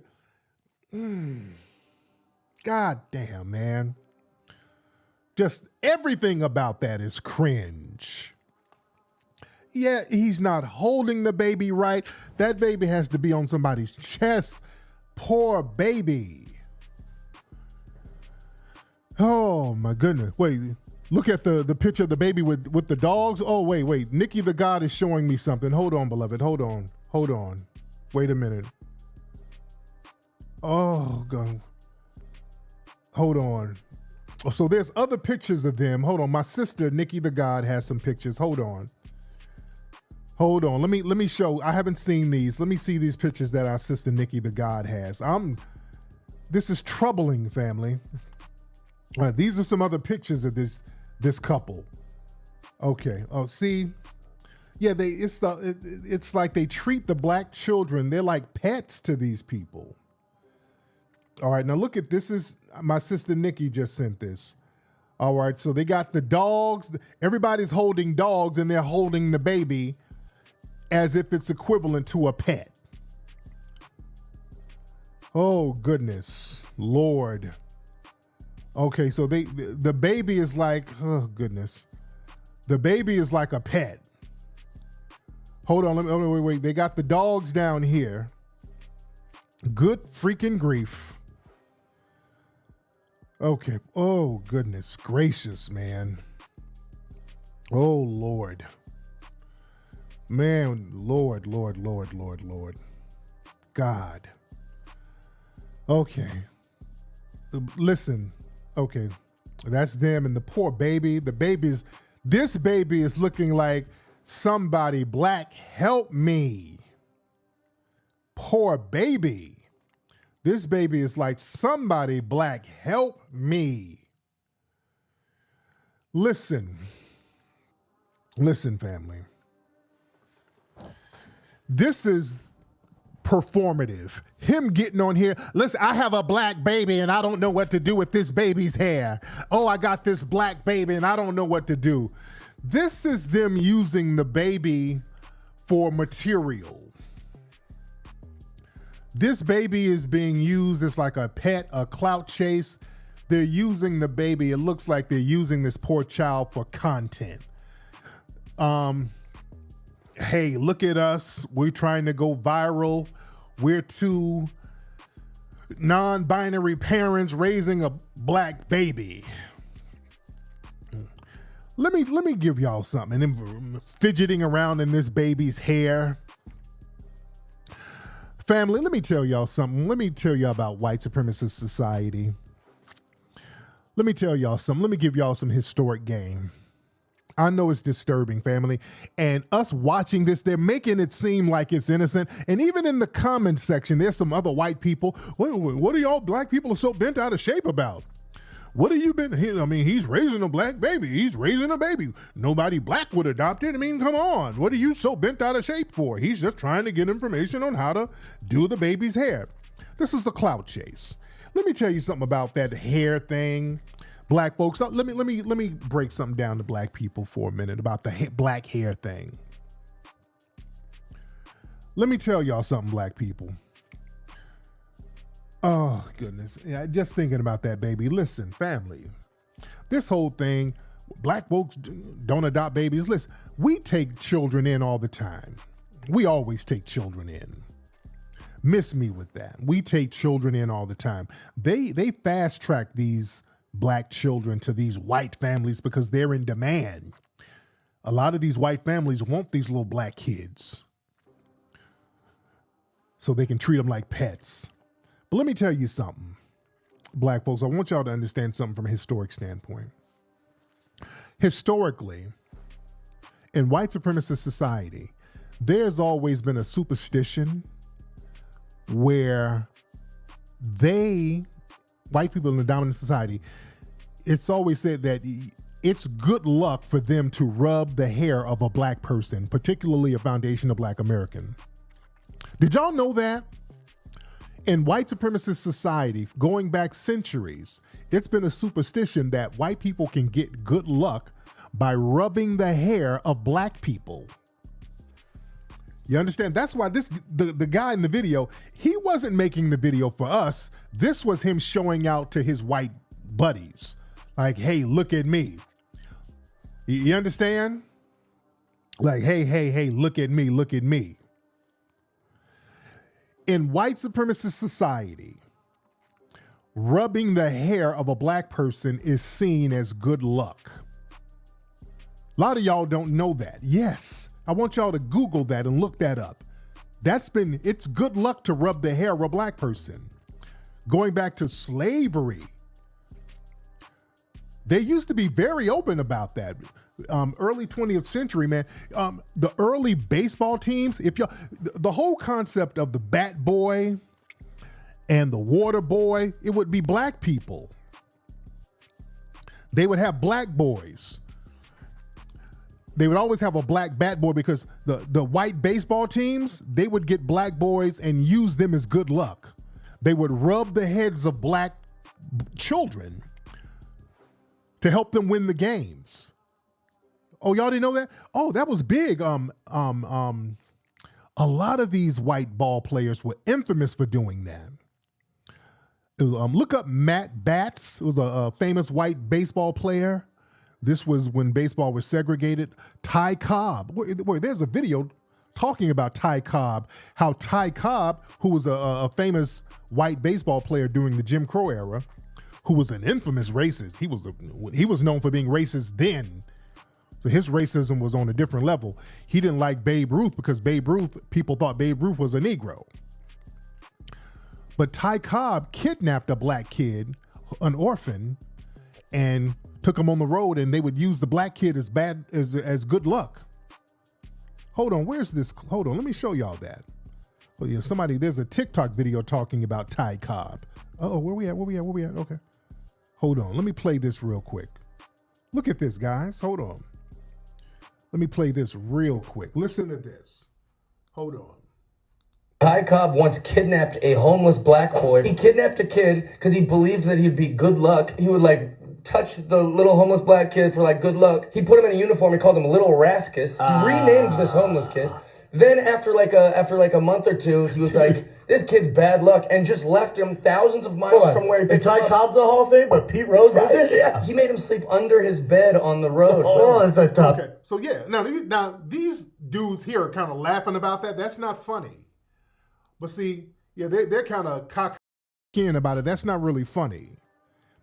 God damn, man. Just everything about that is cringe. Yeah, he's not holding the baby right. That baby has to be on somebody's chest. Poor baby. Oh my goodness. Wait, look at the picture of the baby with the dogs. Oh, wait. Nikki the God is showing me something. Hold on, beloved. Hold on. Wait a minute. Oh, God. Hold on. So there's other pictures of them. Hold on. My sister, Nikki the God, has some pictures. Hold on. Let me show. I haven't seen these. Let me see these pictures that our sister Nikki the God has. This is troubling, family. These are some other pictures of this couple. Okay. Oh, see, yeah, it's like they treat the black children. They're like pets to these people. All right, now look at this. Is my sister Nikki just sent this. All right, so they got the dogs. Everybody's holding dogs, and they're holding the baby as if it's equivalent to a pet. Oh goodness, Lord. Okay, so the baby is like, oh goodness. The baby is like a pet. Hold on, wait. They got the dogs down here. Good freaking grief. Okay, oh goodness gracious, man. Oh Lord. Man, Lord. God. Okay. Listen. Okay, that's them and the poor baby. This baby is looking like somebody black help me. Poor baby. This baby is like somebody black help me. Listen, family. This is performative. Him getting on here, listen, I have a black baby and I don't know what to do with this baby's hair. Oh, I got this black baby and I don't know what to do. This is them using the baby for material. This baby is being used as like a pet, a clout chase. They're using the baby. It looks like they're using this poor child for content. Hey, look at us. We're trying to go viral. We're two non-binary parents raising a black baby. Let me give y'all something. And then fidgeting around in this baby's hair. Family, let me tell y'all something. Let me tell y'all about white supremacist society. Let me tell y'all something. Let me give y'all some historic game. I know it's disturbing, family. And us watching this, they're making it seem like it's innocent. And even in the comment section, there's some other white people. What are y'all black people so bent out of shape about? What have you been? I mean, he's raising a black baby. He's raising a baby. Nobody black would adopt it. I mean, come on. What are you so bent out of shape for? He's just trying to get information on how to do the baby's hair. This is the clout chase. Let me tell you something about that hair thing. Black folks, let me break something down to black people for a minute about the black hair thing. Let me tell y'all something, black people. Oh, goodness. Yeah, just thinking about that baby. Listen, family, this whole thing, Black folks don't adopt babies. Listen, we take children in all the time. We always take children in. Miss me with that. We take children in all the time. They fast track these black children to these white families because they're in demand. A lot of these white families want these little black kids so they can treat them like pets. But let me tell you something, black folks. I want y'all to understand something from a historic standpoint. Historically, in white supremacist society, there's always been a superstition where white people in the dominant society, it's always said that it's good luck for them to rub the hair of a black person, particularly a foundation of black American. Did y'all know that? In white supremacist society, going back centuries, it's been a superstition that white people can get good luck by rubbing the hair of black people. You understand? That's why the guy in the video, he wasn't making the video for us. This was him showing out to his white buddies. Like, hey, look at me. You understand? Like, hey, look at me, look at me. In white supremacist society, rubbing the hair of a black person is seen as good luck. A lot of y'all don't know that. Yes. I want y'all to Google that and look that up. It's good luck to rub the hair of a black person. Going back to slavery, they used to be very open about that. Early 20th century, man. The early baseball teams, the whole concept of the bat boy and the water boy, it would be black people. They would have black boys. They would always have a black bat boy because the white baseball teams, they would get black boys and use them as good luck. They would rub the heads of black children to help them win the games. Oh, y'all didn't know that? Oh, that was big. A lot of these white ball players were infamous for doing that. It was, look up Matt Batts. It was a famous white baseball player. This was when baseball was segregated. Ty Cobb. There's a video talking about Ty Cobb, how Ty Cobb, who was a famous white baseball player during the Jim Crow era, who was an infamous racist. He was known for being racist then. So his racism was on a different level. He didn't like Babe Ruth because people thought Babe Ruth was a Negro. But Ty Cobb kidnapped a black kid, an orphan, and took him on the road, and they would use the black kid as good luck. Hold on, where's this? Hold on, let me show y'all that. Oh yeah, there's a TikTok video talking about Ty Cobb. Oh, where we at? Okay. Hold on, let me play this real quick. Look at this, guys, hold on. Let me play this real quick. Listen to this. Hold on. Ty Cobb once kidnapped a homeless black boy. He kidnapped a kid because he believed that he'd be good luck. He would touch the little homeless black kid for good luck. He put him in a uniform. He called him Little Rascus. He renamed this homeless kid. Then after a month or two, he was like, this kid's bad luck, and just left him thousands of miles from where he picked him up. Ty Cobb's the Hall of Fame, but Pete Rose was it? Yeah. He made him sleep under his bed on the road. It's a tough. Okay, so yeah, now these dudes here are kind of laughing about that. That's not funny. But see, yeah, they're kind of cocky about it. That's not really funny.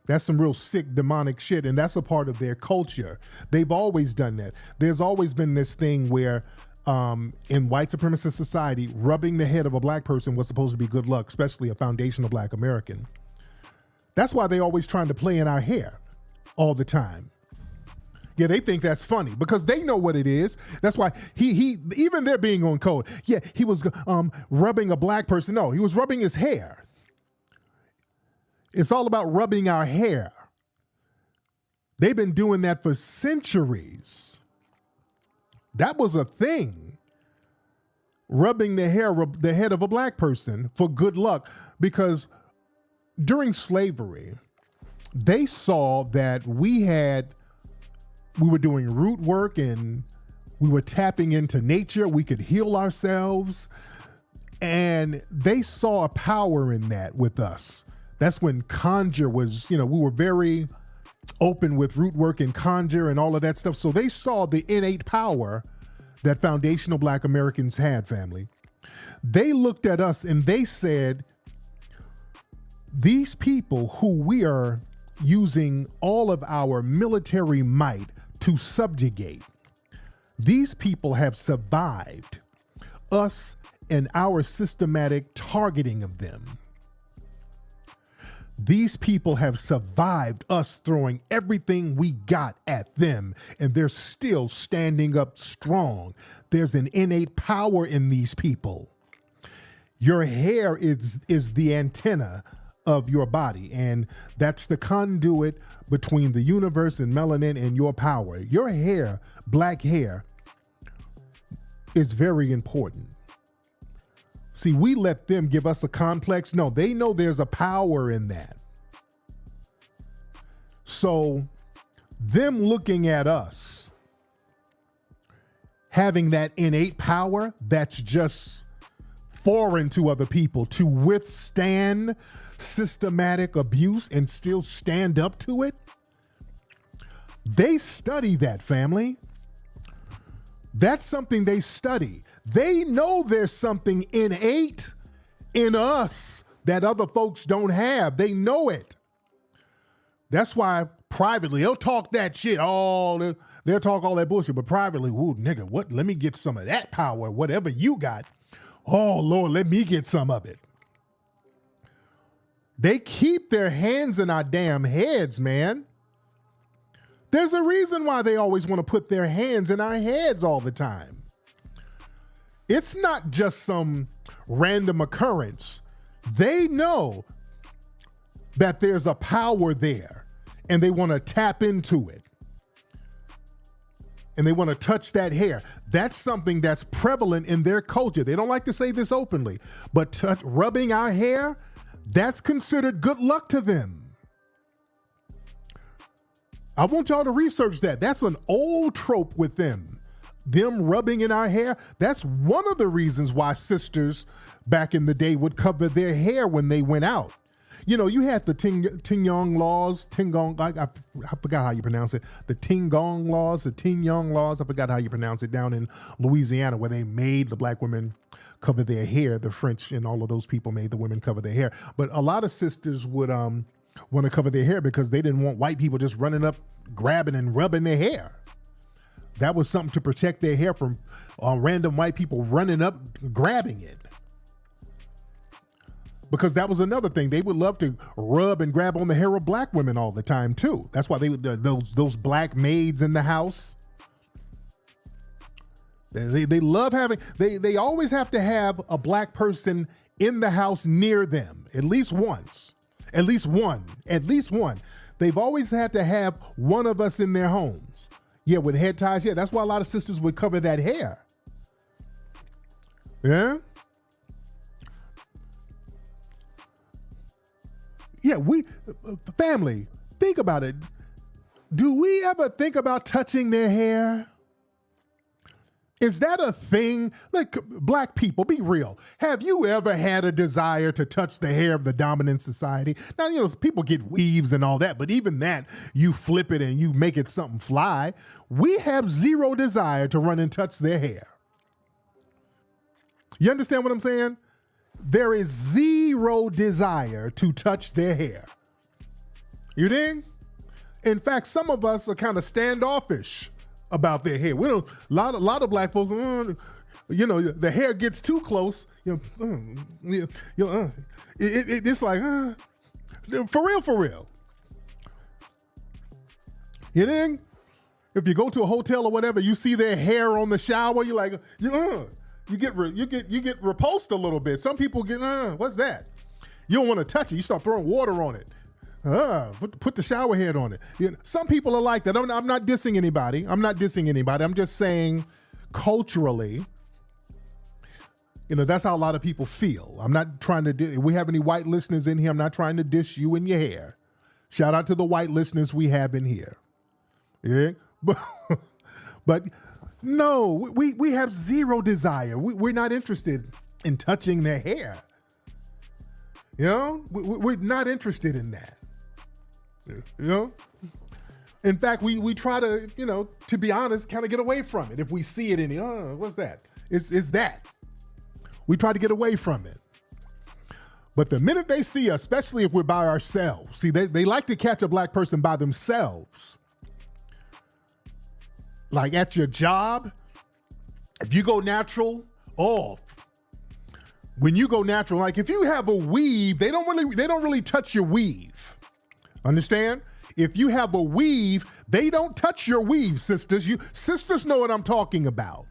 That's some real sick, demonic shit, and that's a part of their culture. They've always done that. There's always been this thing where in white supremacist society, rubbing the head of a black person was supposed to be good luck, especially a foundational black American. That's why they're always trying to play in our hair all the time. Yeah, they think that's funny because they know what it is. That's why he even they're being on code. Yeah, he was rubbing a black person. No, he was rubbing his hair. It's all about rubbing our hair. They've been doing that for centuries. That was a thing. Rubbing the head of a black person for good luck, because during slavery, they saw that we were doing root work and we were tapping into nature. We could heal ourselves. And they saw a power in that with us. That's when conjure was, we were very open with root work and conjure and all of that stuff. So they saw the innate power that foundational Black Americans had, family. They looked at us and they said, these people who we are using all of our military might to subjugate, these people have survived us and our systematic targeting of them. These people have survived us throwing everything we got at them, and they're still standing up strong. There's an innate power in these people. Your hair is the antenna of your body, and that's the conduit between the universe and melanin and your power. Your hair, black hair, is very important. See, we let them give us a complex. No, they know there's a power in that. So them looking at us, having that innate power that's just foreign to other people to withstand systematic abuse and still stand up to it, they study that, family. That's something they study. They know there's something innate in us that other folks don't have. They know it. That's why privately they'll talk that shit they'll talk all that bullshit, but privately, ooh, nigga, what? Let me get some of that power, whatever you got. Oh, Lord, let me get some of it. They keep their hands in our damn heads, man. There's a reason why they always want to put their hands in our heads all the time. It's not just some random occurrence. They know that there's a power there and they want to tap into it. And they want to touch that hair. That's something that's prevalent in their culture. They don't like to say this openly, but rubbing our hair, that's considered good luck to them. I want y'all to research that. That's an old trope with them. Them rubbing in our hair, that's one of the reasons why sisters back in the day would cover their hair when they went out. You know, you had the Tingong laws, I forgot how you pronounce it. The Tingong laws, the Tingong laws, I forgot how you pronounce it, down in Louisiana, where they made the black women cover their hair. The French and all of those people made the women cover their hair. But a lot of sisters would want to cover their hair because they didn't want white people just running up, grabbing and rubbing their hair. That was something to protect their hair from random white people running up, grabbing it. Because that was another thing. They would love to rub and grab on the hair of black women all the time too. That's why they would those black maids in the house. They love having, they always have to have a black person in the house near them, at least once. At least one. They've always had to have one of us in their homes. Yeah, with head ties. Yeah, that's why a lot of sisters would cover that hair. Yeah? Yeah, family, think about it. Do we ever think about touching their hair? Is that a thing? Like, black people, be real. Have you ever had a desire to touch the hair of the dominant society? Now, you know, people get weaves and all that, but even that, you flip it and you make it something fly. We have zero desire to run and touch their hair. You understand what I'm saying? There is zero desire to touch their hair. You dig? In fact, some of us are kind of standoffish about their hair. We don't. A lot of black folks, you know, the hair gets too close. It's like, for real. You dig? If you go to a hotel or whatever, you see their hair on the shower, you're like, you get repulsed a little bit. Some people get, what's that? You don't want to touch it. You start throwing water on it. Put the shower head on it. You know, some people are like that. I'm not dissing anybody. I'm just saying culturally, you know, that's how a lot of people feel. I'm not trying to, if we have any white listeners in here, I'm not trying to diss you and your hair. Shout out to the white listeners we have in here. Yeah. But no, we have zero desire. We're not interested in touching their hair. You know, we're not interested in that. You know, In fact, we try to, to be honest, kind of get away from it. If we see it what's that? It's that. We try to get away from it. But the minute they see us, especially if we're by ourselves, see, they like to catch a black person by themselves. Like at your job, if you go natural, when you go natural, like if you have a weave, they don't really touch your weave. Understand? If you have a weave, they don't touch your weave, sisters. Sisters know what I'm talking about.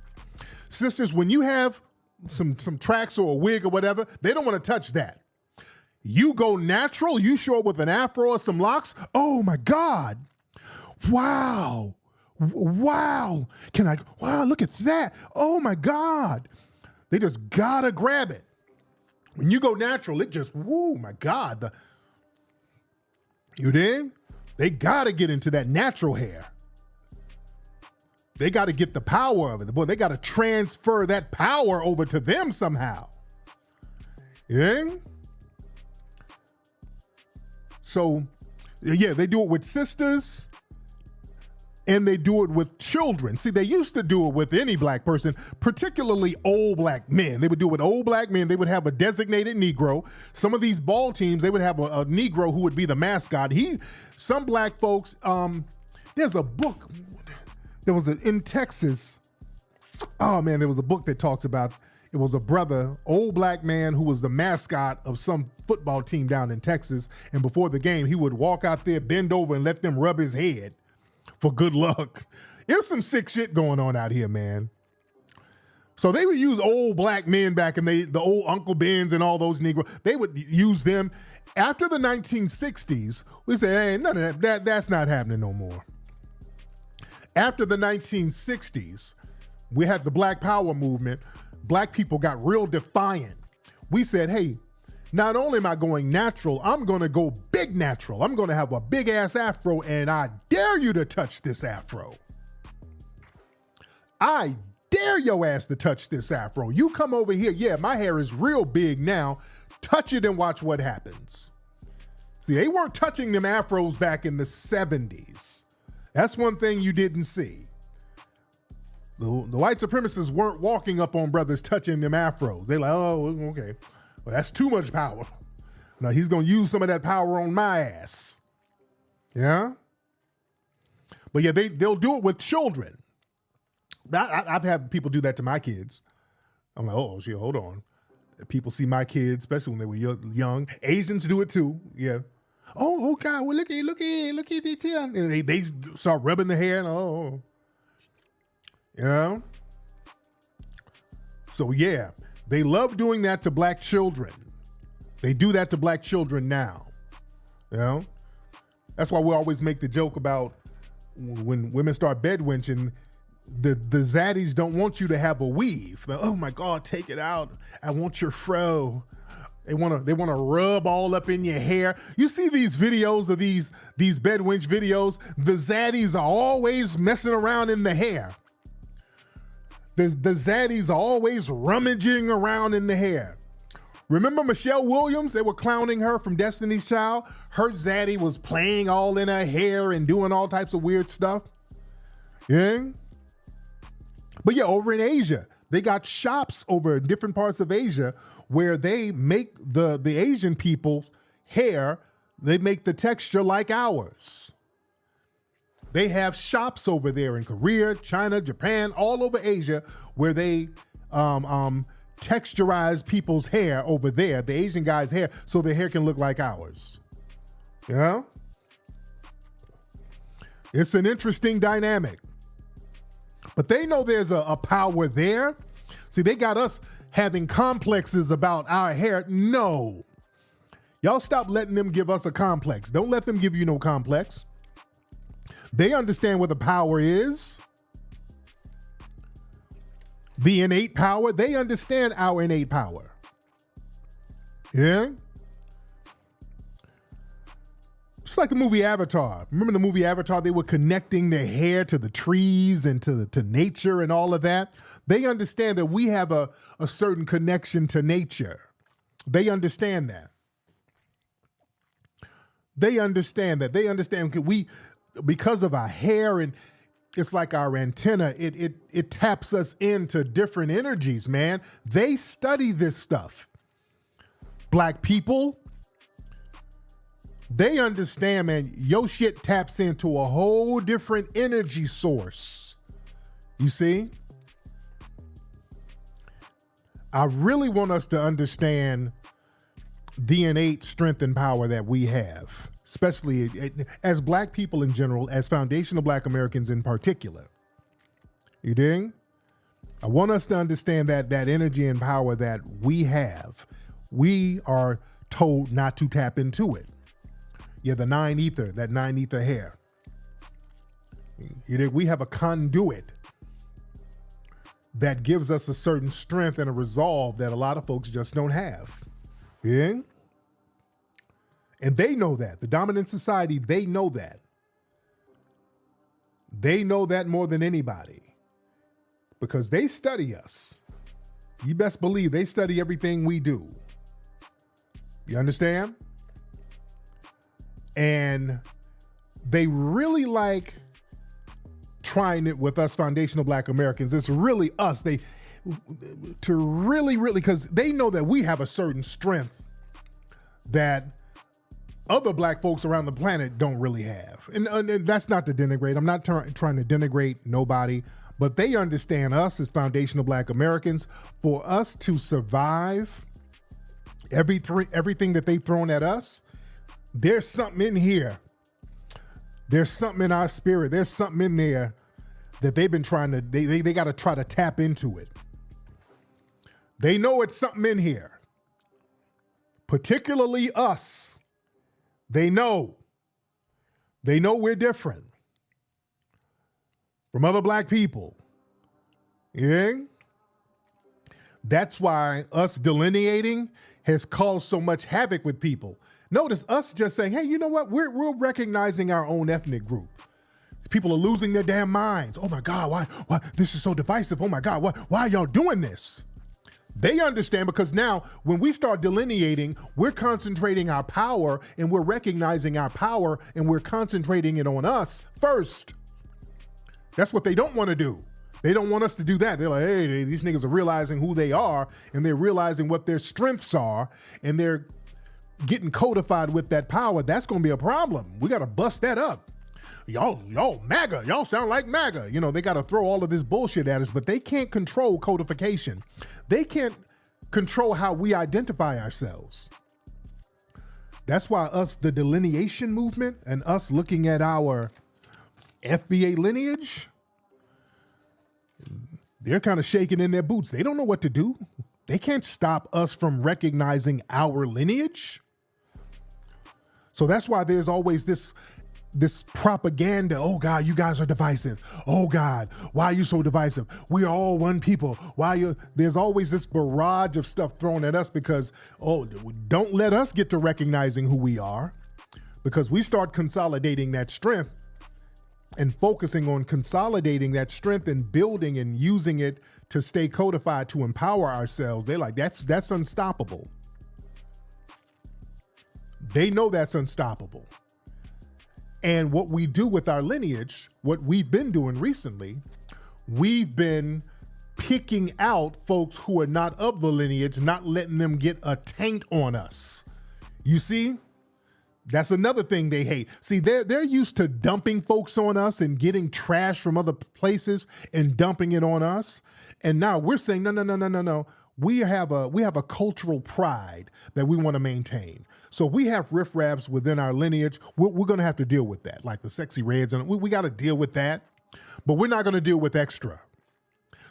Sisters, when you have some tracks or a wig or whatever, they don't want to touch that. You go natural, you show up with an afro or some locks. Oh my God. Wow. Wow. Wow, look at that. Oh my God. They just gotta grab it. When you go natural, it just, whoo, my God. You dig? They gotta get into that natural hair. They gotta get the power of it. Boy, they gotta transfer that power over to them somehow. Yeah? So, yeah, they do it with sisters and they do it with children. See, they used to do it with any black person, particularly old black men. They would do it with old black men. They would have a designated Negro. Some of these ball teams, they would have a Negro who would be the mascot. Some black folks, there's a book, in Texas. Oh man, there was a book that talks about, it was a brother, old black man who was the mascot of some football team down in Texas. And before the game, he would walk out there, bend over and let them rub his head for good luck. There's some sick shit going on out here, man. So they would use old black men back in the old Uncle Bens and all those Negroes. They would use them. After the 1960s, we say, hey, none of that's not happening no more. After the 1960s, we had the Black Power movement. Black people got real defiant. We said, hey, not only am I going natural, I'm going to go big natural. I'm going to have a big ass afro, and I dare you to touch this afro. I dare your ass to touch this afro. You come over here. Yeah, my hair is real big now. Touch it and watch what happens. See, they weren't touching them afros back in the 70s. That's one thing you didn't see. The white supremacists weren't walking up on brothers touching them afros. They're like, oh, okay. Well, that's too much power. Now he's going to use some of that power on my ass. Yeah? But yeah, they'll do it with children. I've had people do that to my kids. I'm like, oh, shit, hold on. People see my kids, especially when they were young. Asians do it too. Yeah. Oh God, well, look at this here. And they start rubbing the hair and yeah. So yeah, they love doing that to black children. They do that to black children now. You know? That's why we always make the joke about when women start bedwenching, the zaddies don't want you to have a weave. Like, oh my God, take it out. I want your fro. They want to rub all up in your hair. You see these videos of these bedwench videos, the zaddies are always messing around in the hair. The zaddies are always rummaging around in the hair. Remember Michelle Williams? They were clowning her from Destiny's Child. Her zaddy was playing all in her hair and doing all types of weird stuff. Yeah. But yeah, over in Asia, they got shops over in different parts of Asia where they make the Asian people's hair, they make the texture like ours. They have shops over there in Korea, China, Japan, all over Asia where they texturize people's hair over there, the Asian guy's hair, so their hair can look like ours. Yeah? It's an interesting dynamic. But they know there's a power there. See, they got us having complexes about our hair. No. Y'all stop letting them give us a complex. Don't let them give you no complex. They understand what the power is. The innate power. They understand our innate power. Yeah? Just like the movie Avatar. Remember the movie Avatar? They were connecting their hair to the trees and to nature and all of that. They understand that we have a certain connection to nature. They understand that. They understand that. They understand because of our hair, and it's like our antenna, it taps us into different energies, man. They study this stuff. Black people, they understand, man, your shit taps into a whole different energy source. You see? I really want us to understand the innate strength and power that we have, especially as black people in general, as foundational black Americans in particular. You dig? I want us to understand that energy and power that we have. We are told not to tap into it. Yeah, the nine ether, that nine ether hair. You dig? We have a conduit that gives us a certain strength and a resolve that a lot of folks just don't have. Yeah? And they know that. The dominant society, they know that. They know that more than anybody because they study us. You best believe they study everything we do. You understand? And they really like trying it with us foundational black Americans. It's really us. To really, because they know that we have a certain strength that other black folks around the planet don't really have. And that's not to denigrate. I'm not trying to denigrate nobody, but they understand us as foundational black Americans. For us to survive everything that they've thrown at us, there's something in here. There's something in our spirit. There's something in there that they've been trying to, they got to try to tap into it. They know it's something in here. Particularly us. They know we're different from other black people. Yeah? That's why us delineating has caused so much havoc with people. Notice us just saying, hey, you know what? We're recognizing our own ethnic group. People are losing their damn minds. Oh my God, why? This is so divisive. Oh my God, why are y'all doing this? They understand because now when we start delineating, we're concentrating our power and we're recognizing our power and we're concentrating it on us first. That's what they don't want to do. They don't want us to do that. They're like, hey, these niggas are realizing who they are and they're realizing what their strengths are and they're getting codified with that power. That's going to be a problem. We got to bust that up. Y'all MAGA. Y'all sound like MAGA. You know, they got to throw all of this bullshit at us, but they can't control codification. They can't control how we identify ourselves. That's why us, the delineation movement, and us looking at our FBA lineage, they're kind of shaking in their boots. They don't know what to do. They can't stop us from recognizing our lineage. So that's why there's always this propaganda. Oh God, you guys are divisive. Oh God, why are you so divisive? We are all one people. There's always this barrage of stuff thrown at us because, don't let us get to recognizing who we are, because we start consolidating that strength and focusing on consolidating that strength and building and using it to stay codified to empower ourselves. They're like, that's unstoppable. They know that's unstoppable. And what we do with our lineage, what we've been doing recently, we've been picking out folks who are not of the lineage, not letting them get a taint on us. You see? That's another thing they hate. See, they're used to dumping folks on us and getting trash from other places and dumping it on us. And now we're saying, no. We have a cultural pride that we want to maintain. So we have riffraffs within our lineage. We're going to have to deal with that, like the sexy reds, and we got to deal with that. But we're not going to deal with extra.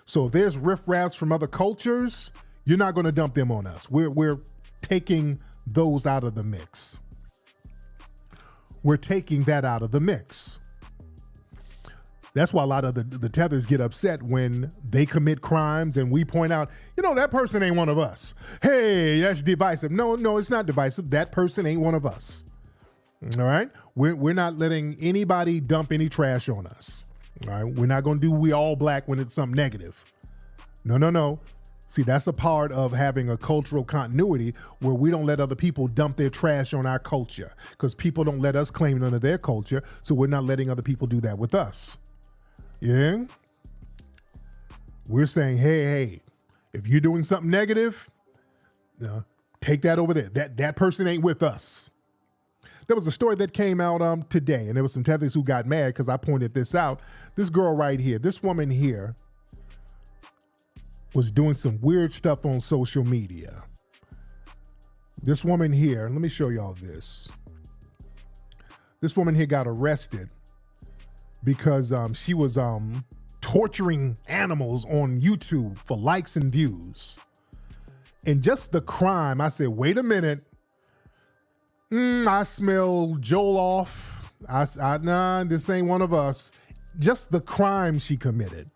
So if there's riffraffs from other cultures, you're not going to dump them on us. We're taking those out of the mix. We're taking that out of the mix. That's why a lot of the tethers get upset when they commit crimes and we point out, that person ain't one of us. Hey, that's divisive. No, it's not divisive. That person ain't one of us. All right? We're not letting anybody dump any trash on us. All right? We're not going to do we all black when it's something negative. No. See, that's a part of having a cultural continuity where we don't let other people dump their trash on our culture because people don't let us claim it under their culture, so we're not letting other people do that with us. Yeah? We're saying, hey, if you're doing something negative, take that over there. That person ain't with us. There was a story that came out today, and there was some tethers who got mad because I pointed this out. This girl right here, this woman here, was doing some weird stuff on social media. This woman here, let me show y'all this. This woman here got arrested because she was torturing animals on YouTube for likes and views. And just the crime, I said, wait a minute. I smell Joel off. Nah, this ain't one of us. Just the crime she committed.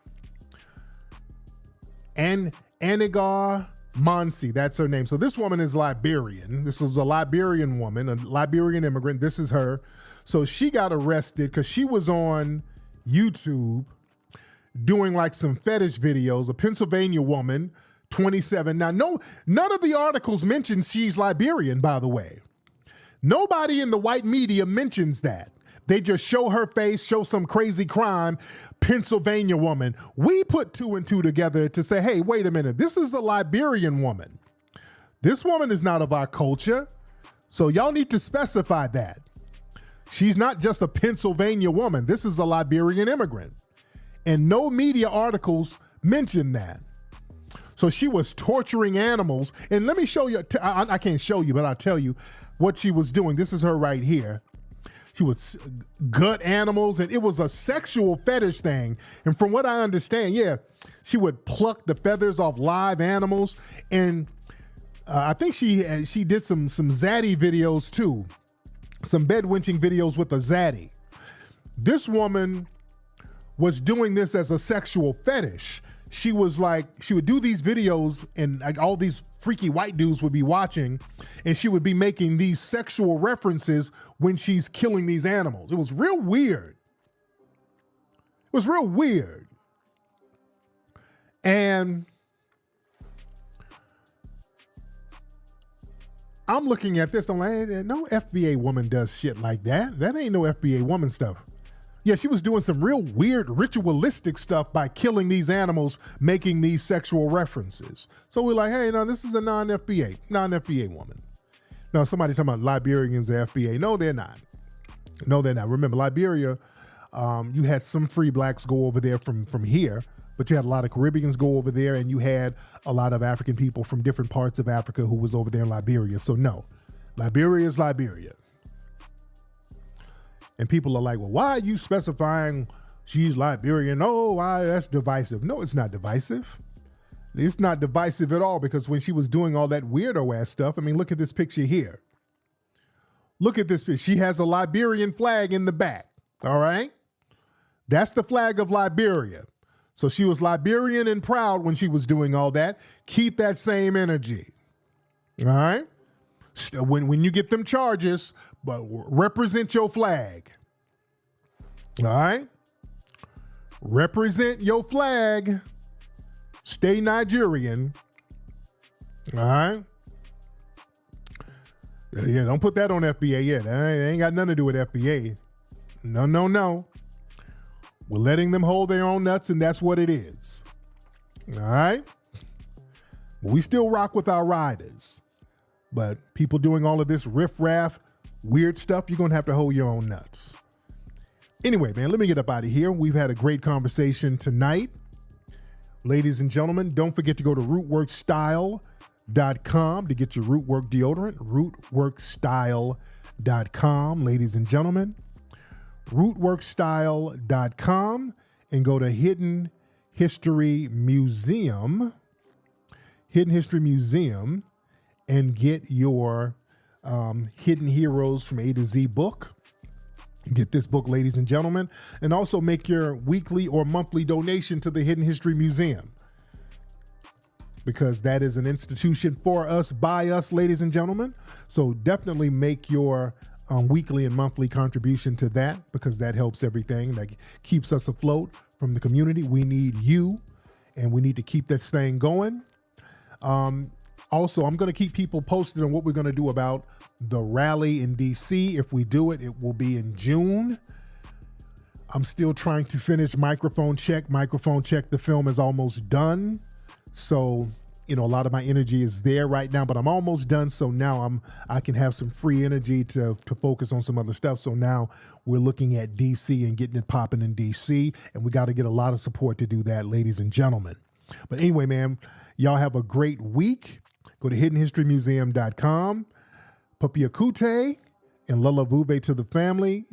And Anigar Monsi, that's her name. So this woman is Liberian. This is a Liberian woman, a Liberian immigrant. This is her. So she got arrested because she was on YouTube doing like some fetish videos, a Pennsylvania woman, 27. Now, none of the articles mention she's Liberian, by the way. Nobody in the white media mentions that. They just show her face, show some crazy crime, Pennsylvania woman. We put 2 and 2 together to say, hey, wait a minute, this is a Liberian woman. This woman is not of our culture. So y'all need to specify that. She's not just a Pennsylvania woman. This is a Liberian immigrant. And no media articles mention that. So she was torturing animals. And let me show you, I can't show you, but I'll tell you what she was doing. This is her right here. She would gut animals, and it was a sexual fetish thing. And from what I understand, she would pluck the feathers off live animals. And I think she did some zaddy videos too, some bed winching videos with a zaddy. This woman was doing this as a sexual fetish. She would do these videos, and like all these freaky white dudes would be watching, and she would be making these sexual references when she's killing these animals. It was real weird. And I'm looking at this, I'm like, no FBA woman does shit like that. That ain't no FBA woman stuff. Yeah, she was doing some real weird ritualistic stuff by killing these animals, making these sexual references. So we're like, hey, no, this is a non-FBA woman. Now, somebody talking about Liberians are FBA. No, they're not. Remember, Liberia, you had some free blacks go over there from here, but you had a lot of Caribbeans go over there, and you had a lot of African people from different parts of Africa who was over there in Liberia. So no, Liberia is Liberia. And people are like, well, why are you specifying she's Liberian? Oh, why? That's divisive. No, it's not divisive. It's not divisive at all, because when she was doing all that weirdo ass stuff, I mean, look at this picture here. Look at this picture. She has a Liberian flag in the back. All right. That's the flag of Liberia. So she was Liberian and proud when she was doing all that. Keep that same energy. All right. When you get them charges, but represent your flag. All right? Represent your flag. Stay Nigerian. All right? Yeah, don't put that on FBA yet. That ain't got nothing to do with FBA. No. We're letting them hold their own nuts, and that's what it is. All right? We still rock with our riders. But people doing all of this riff-raff, weird stuff, you're going to have to hold your own nuts. Anyway, man, let me get up out of here. We've had a great conversation tonight. Ladies and gentlemen, don't forget to go to rootworkstyle.com to get your Rootwork deodorant. Rootworkstyle.com, ladies and gentlemen. Rootworkstyle.com, and go to Hidden History Museum. And get your Hidden Heroes from A to Z book. Get this book, ladies and gentlemen, and also make your weekly or monthly donation to the Hidden History Museum, because that is an institution for us, by us, ladies and gentlemen. So definitely make your weekly and monthly contribution to that, because that helps everything. That keeps us afloat from the community. We need you, and we need to keep this thing going. Also, I'm going to keep people posted on what we're going to do about the rally in DC. If we do it, it will be in June. I'm still trying to finish Microphone Check. Microphone Check, the film is almost done. So, a lot of my energy is there right now, but I'm almost done. So now I can have some free energy to focus on some other stuff. So now we're looking at DC and getting it popping in DC. And we got to get a lot of support to do that, ladies and gentlemen. But anyway, man, y'all have a great week. Go to hiddenhistorymuseum.com. Papi Akute and Lala Vuve to the family.